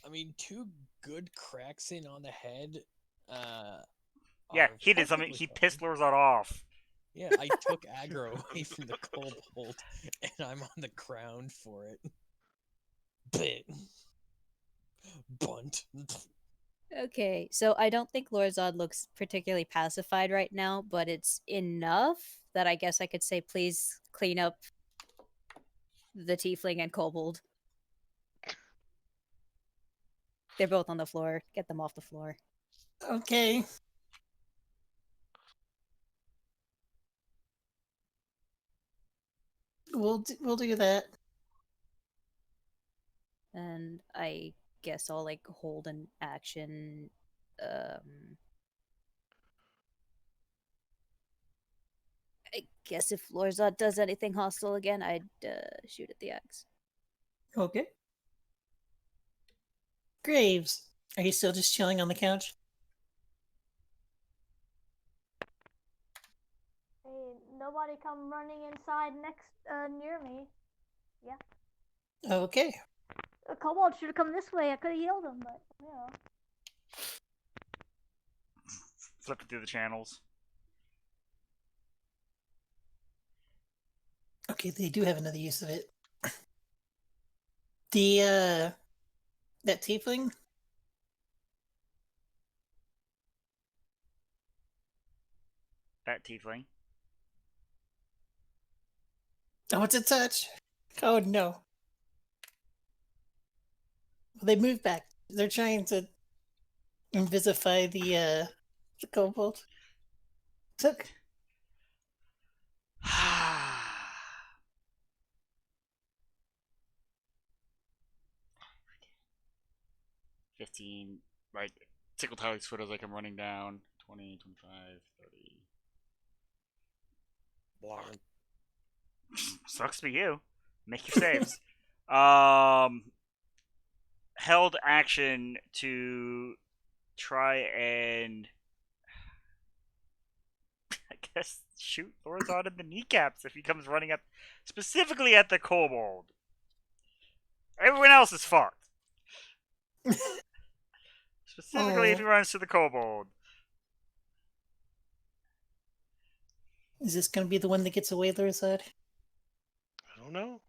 I mean, 2 good cracks in on the head. Yeah, are he did something. perfectly He fine. pissed Lorzad off. Yeah, I took aggro away from the kobold, and I'm on the ground for it. Bit. Bunt. Okay, so I don't think Lorzad looks particularly pacified right now, but it's enough that I guess I could say please clean up the tiefling and kobold. They're both on the floor. Get them off the floor. Okay. We'll do that. And I guess I'll like hold an action. I guess if Lorzad does anything hostile again, I'd shoot at the axe. Okay. Graves, are you still just chilling on the couch? nobody come running inside next near me. Okay. A kobold should have come this way. I could have healed him, but you know. Flipping through the channels. Okay, they do have another use of it. The that tiefling. That tiefling. Oh, it's a touch. Oh no. They moved back. They're trying to invisify the kobold. Took. 15. Right. Tickle Tyler's foot as like I'm running down. 20, 25, 30. Sucks for you. Make your saves. Held action to try and I guess shoot Thorazon in the kneecaps if he comes running up specifically at the kobold. Everyone else is fucked. Specifically if he runs to the kobold. Is this going to be the one that gets away, Lurzad? I don't know.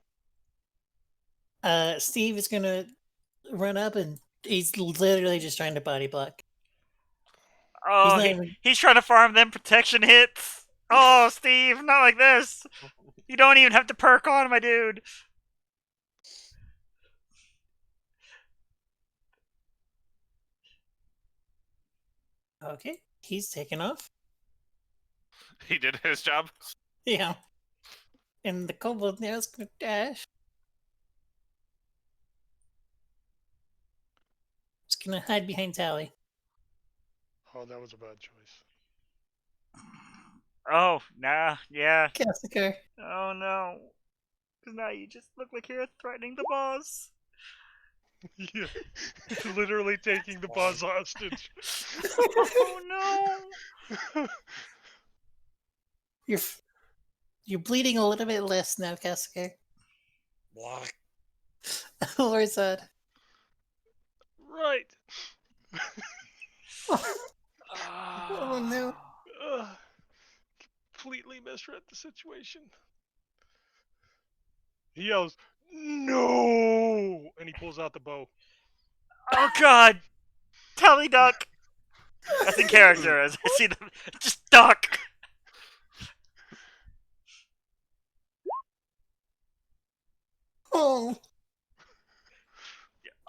Steve is going to run up and he's literally just trying to body block. Oh, he's trying to farm them protection hits. Oh, Steve, not like this. You don't even have to perk on, my dude. Okay, he's taken off. He did his job. Yeah. And the kobold now is going to dash. Just going to hide behind Tally. Oh, that was a bad choice. Oh, nah, yeah. Cassicar. Oh, no. Because now you just look like you're threatening the boss. Yeah. Literally taking the boss hostage. Oh, no. You're bleeding a little bit less now, Cassicar. Block. Lurzad. Right. Oh no. Completely misread the situation. He yells, "No!" and he pulls out the bow. Oh, God. Tally duck. That's in character as I see them. Just duck. Oh.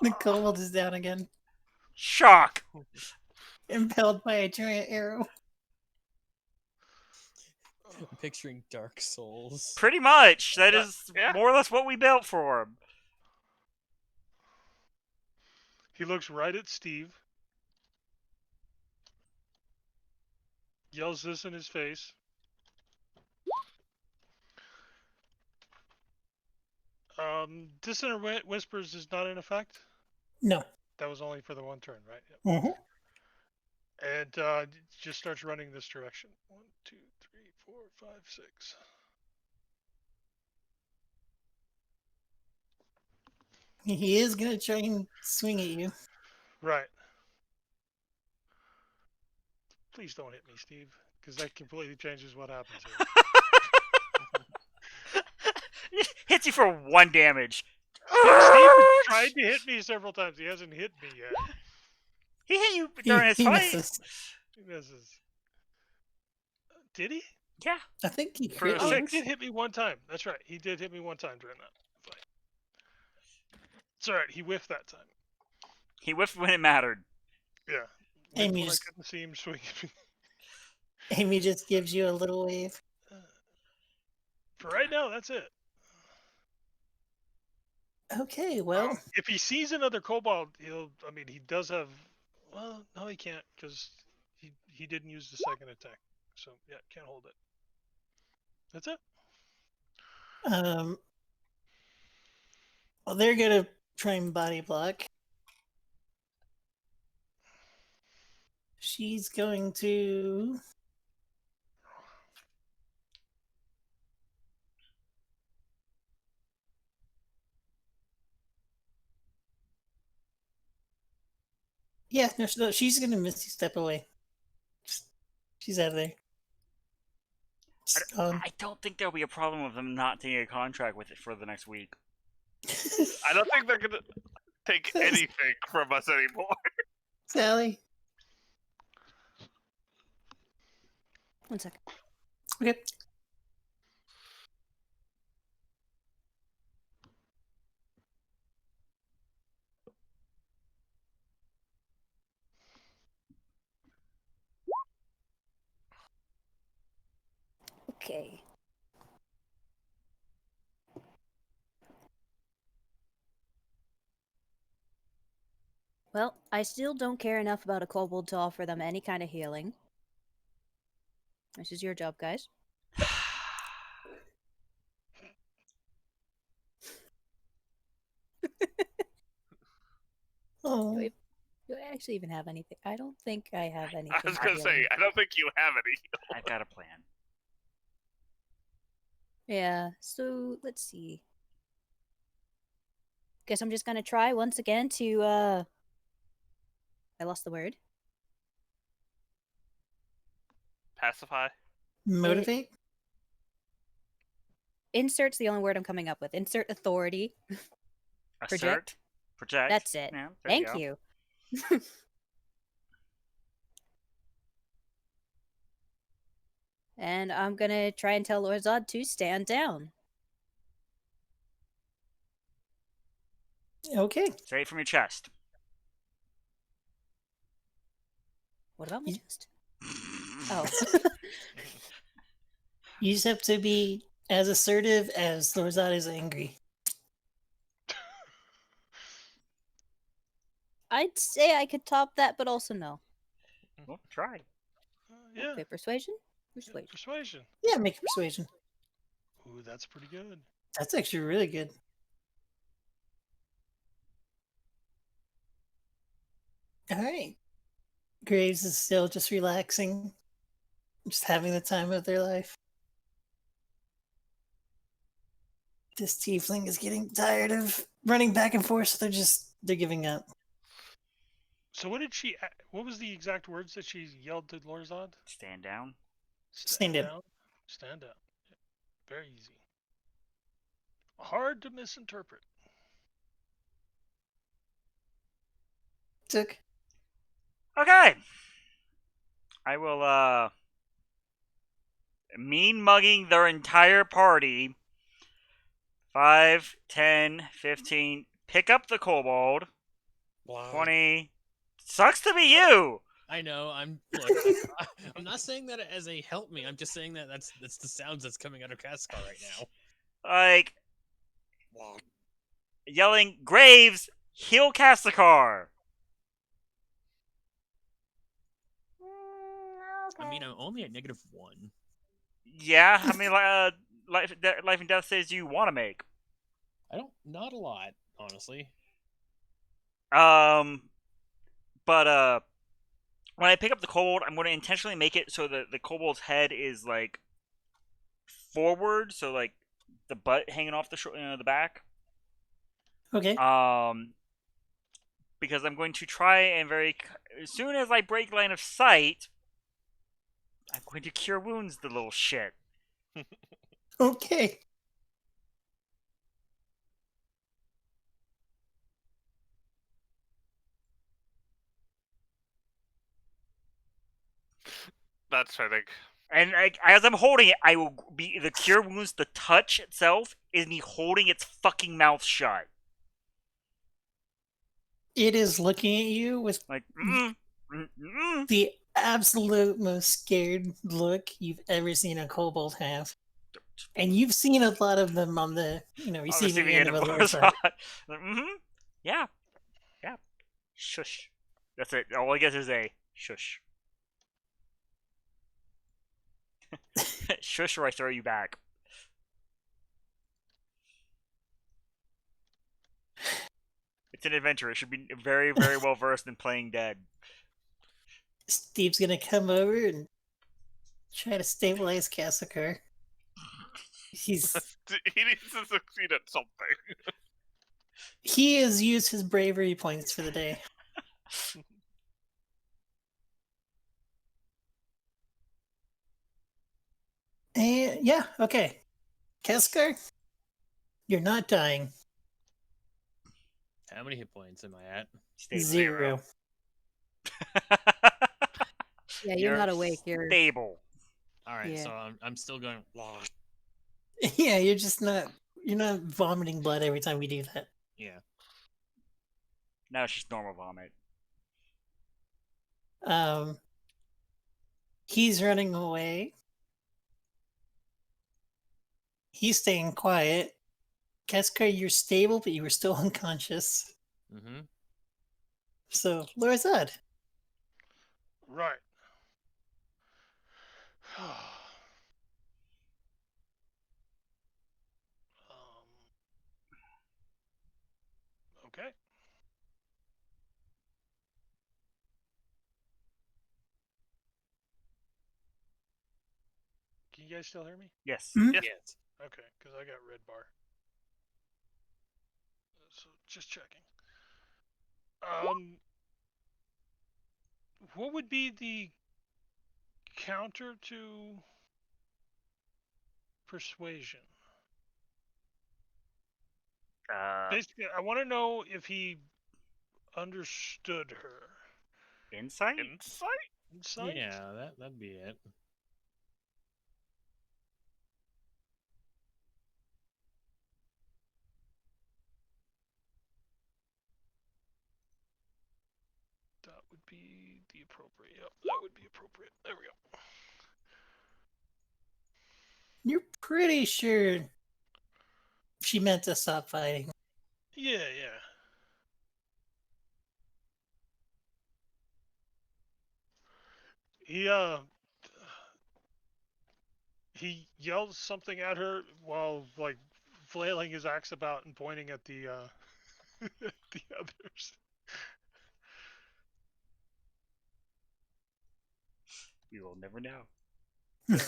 The kobold is down again. Shock. Impelled by a giant arrow. I'm picturing Dark Souls. Pretty much. That is Yeah. more or less what we built for him. He looks right at Steve, yells this in his face. Dissonant Whispers is not in effect. No. That was only for the one turn, right? Yep. Mm-hmm. And just starts running this direction. 1, 2, 3, 4, 5, 6. He is going to try and swing at you. Right. Please don't hit me, Steve, because that completely changes what happens here. Hits you for 1 damage. Steve has tried to hit me several times. He hasn't hit me yet. He hit you during his he fight. misses. He misses. Did he? Yeah. I think he For a crit Oh, you. he 6. did hit me one time. That's right. He did hit me one time during that fight. It's alright. He whiffed that time. He whiffed when it mattered. Yeah. Amy When I just- couldn't see him swing at me. Amy just gives you a little wave. For right now, that's it. Okay, well, If he sees another kobold, he'll. I mean, he does have. Well, no, he can't because he didn't use the second attack. So yeah, can't hold it. That's it. well, they're gonna try and body block. She's going to Yeah, no, she's gonna Misty step away. She's out of there. I don't think there'll be a problem with them not taking a contract with it for the next week. I don't think they're gonna take anything from us anymore. Sally. 1 second. Okay. Okay. Well, I still don't care enough about a kobold to offer them any kind of healing. This is your job, guys. Oh. Do I actually even have anything? I don't think I have anything. I was for gonna say, healing. I don't think you have any. I've got a plan. Yeah, so let's see. Guess I'm just gonna try once again to, I lost the word. Pacify. Motivate? Insert's the only word I'm coming up with. Insert authority. Project? Project. That's it. Yeah, Thank you. you. And I'm gonna try and tell Lorzod to stand down. Okay. Say it from your chest. What about my Ye- chest? Oh. You just have to be as assertive as Lorzad is angry. I'd say I could top that, but also no. Well, try. Yeah. Okay, persuasion? Yeah, Persuasion. persuasion. Yeah, make a persuasion. Ooh, that's pretty good. That's actually really good. All right. Graves is still just relaxing, just having the time of their life. This tiefling is getting tired of running back and forth, so they're giving up. So what was the exact words that she yelled to Lorzod? Stand down. Stand down. Stand down. Yeah, very easy. Hard to misinterpret. Took. Okay. I will mean mugging their entire party. 5, 10, 15. Pick up the kobold. Wow. 20. Sucks to be you. I know. I'm not saying that as a help me. I'm just saying that that's the sounds that's coming out of Kaskar right now. Like yelling, Graves, heal Kastakar. Okay. I mean, I'm only at -1. Yeah, how many life and death saves do you want to make? Not a lot, honestly. But when I pick up the kobold, I'm going to intentionally make it so that the kobold's head is like forward, so like the butt hanging off the back. Okay. Because I'm going to try and as soon as I break line of sight, I'm going to cure wounds the little shit. Okay. That's fitting. And as I'm holding it, I will be the cure wounds. The touch itself is me holding its fucking mouth shut. It is looking at you with Like, the absolute most scared look you've ever seen a kobold have. And you've seen a lot of them on the receiving end of a Lorzod. Yeah. Yeah. Shush. That's it. All I guess is a shush. Shush or I throw you back. It's an adventure. It should be very, very well versed in playing dead. Steve's gonna come over and try to stabilize Kassakar. He needs to succeed at something. He has used his bravery points for the day. Yeah, okay. Keskar, you're not dying. How many hit points am I at? Stable. 0. Yeah, you're You're not awake. You're stable. All right, Yeah. so I'm still going. Yeah, you're not vomiting blood every time we do that. Yeah. Now it's just normal vomit. He's running away. He's staying quiet. Keskar, you're stable, but you were still unconscious. Mm-hmm. So, Lorazad. Right. Okay. Can you guys still hear me? Yes. Mhm. Yes. Okay, because I got red bar. So just checking. What would be the counter to persuasion? Basically, I want to know if he understood her. Insight? Insight? Insight? Yeah, that'd be it. That would be the appropriate. Yep, that would be appropriate. There we go. You're pretty sure she meant to stop fighting. Yeah, yeah. He yells something at her while like flailing his axe about and pointing at the the others. You will never know. Yeah.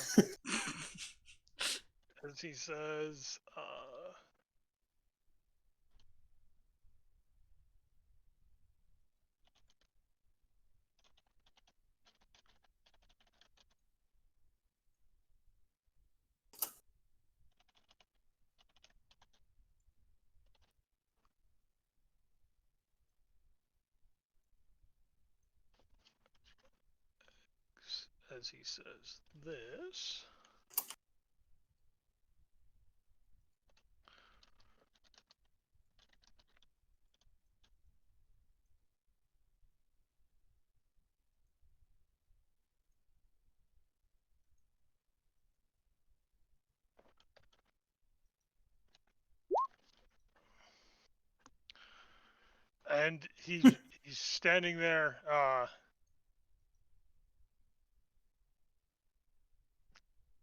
As he says, this. And he's standing there,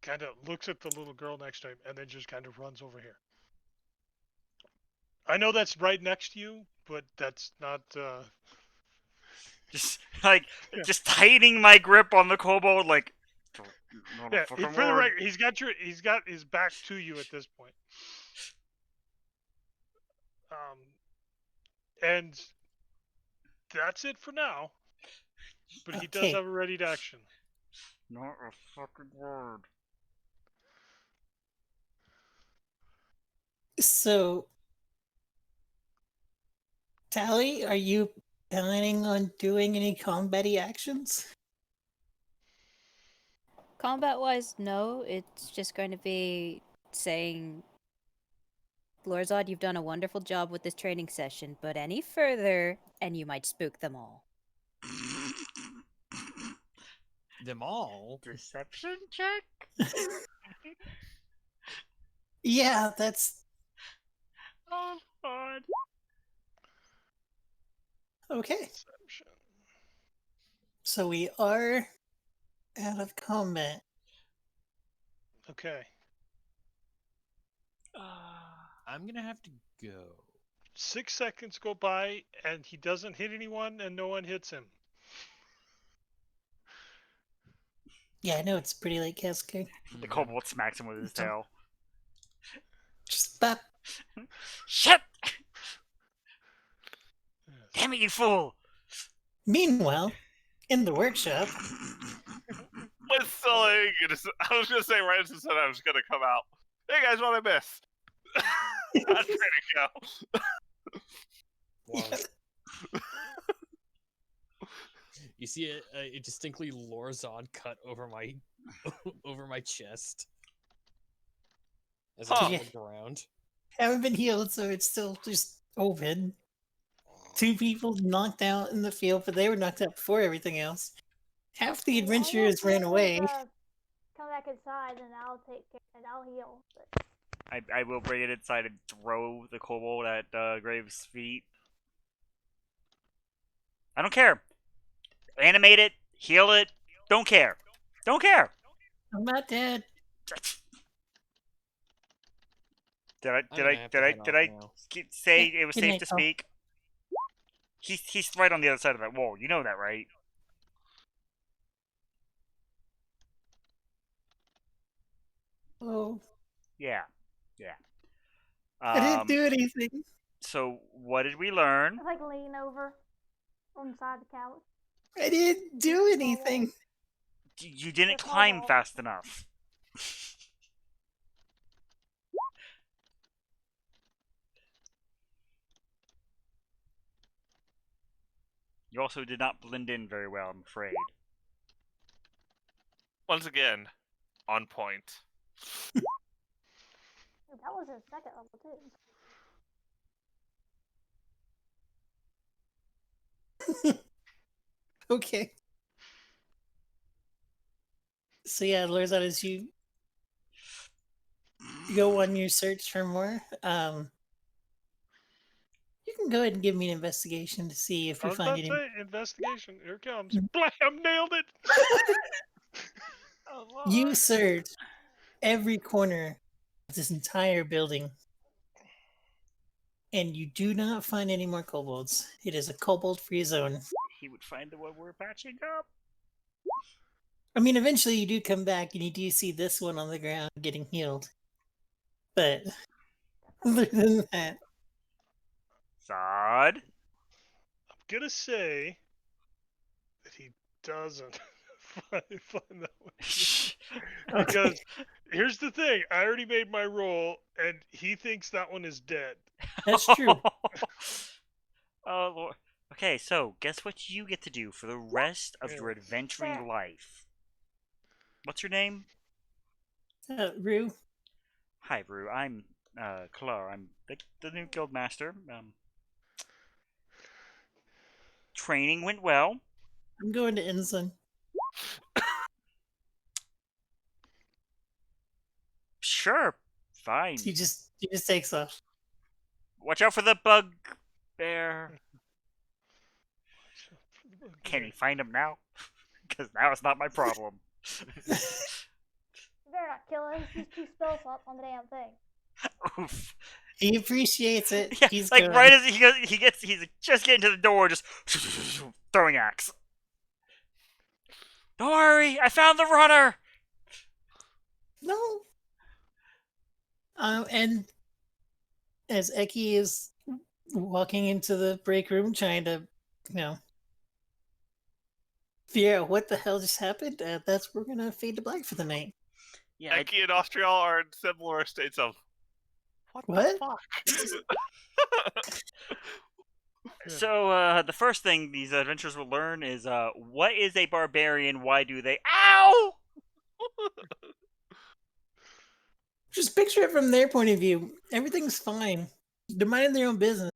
kind of looks at the little girl next to him, and then just kind of runs over here. I know that's right next to you, but that's not. Just like just tightening my grip on the kobold, like. Yeah, for the record, he's got his back to you at this point. And that's it for now. But he does Okay. have a ready to action. Not a fucking word. So, Tally, are you planning on doing any combat-y actions? combat wise, no. It's just going to be saying, Lorzod, you've done a wonderful job with this training session, but any further, and you might spook them all. Them all? Deception check? Yeah, that's Oh, God. okay. Deception. So we are out of combat. Okay. I'm gonna have to go. 6 seconds go by, and he doesn't hit anyone, and no one hits him. Yeah, I know it's pretty late, Keskar. The kobold smacks him with his tail. Just stop. Shit! Yes. Damn it, you fool! Meanwhile, in the workshop, With Sully, I was gonna say right as it said I was gonna come out. Hey guys, what I missed? I'm ready to go. Wow. You see a distinctly Lorzod cut over my over my chest as it's Huh. on the ground. Haven't been healed, so it's still just open. 2 people knocked out in the field, but they were knocked out before everything else. Half the adventurers ran away. Come back inside, and I'll take care, and I'll heal. But I will bring it inside and throw the kobold at Graves' feet. I don't care. Animate it, heal it. Don't care. Don't care. I'm not dead. Did I'm gonna have to head off now. say it was Good safe night, to Paul. speak? He's right on the other side of that wall. You know that, right? Oh, Yeah. Yeah. I didn't do anything. So what did we learn? I like lean over on the side of the couch. I didn't do anything. You didn't That's my climb fault. fast enough. You also did not blend in very well, I'm afraid. Once again, on point. That was his second level too. Okay. So yeah, Lorzad, as you go on your search for more, you can go ahead and give me an investigation to see if I you was find about to any. say, investigation. Here it comes. Mm. Blam! Nailed it. You search every corner of this entire building, and you do not find any more kobolds. It is a kobold-free zone. He would find the one we're patching up. I mean, eventually you do come back and you do see this one on the ground getting healed. But other than that, Zod. I'm gonna say that he doesn't find that one. Because here's the thing: I already made my roll, and he thinks that one is dead. that's true. Oh Lord. Okay, so guess what you get to do for the rest of your Yeah. adventuring There. life? What's your name? Rue, Hi, Brew. I'm Kalar. I'm the new guild master. Training went well. I'm going to Ensign. Sure, fine. He just takes off. Watch out for the bug bear. Can he find him now? Because now it's not my problem. You better not kill him. He's 2 spell slots on the damn thing. Oof. He appreciates it. Yeah, He's like going. right as he's just getting to the door, just throwing axe. Don't worry, I found the runner. No. And as Eki is walking into the break room, trying to, figure out what the hell just happened, that's where we're gonna fade to black for the night. Yeah. Eki and Austria are in similar states of what the What? fuck? So the first thing these adventurers will learn is what is a barbarian? Why do they? Ow! Just picture it from their point of view. Everything's fine. They're minding their own business.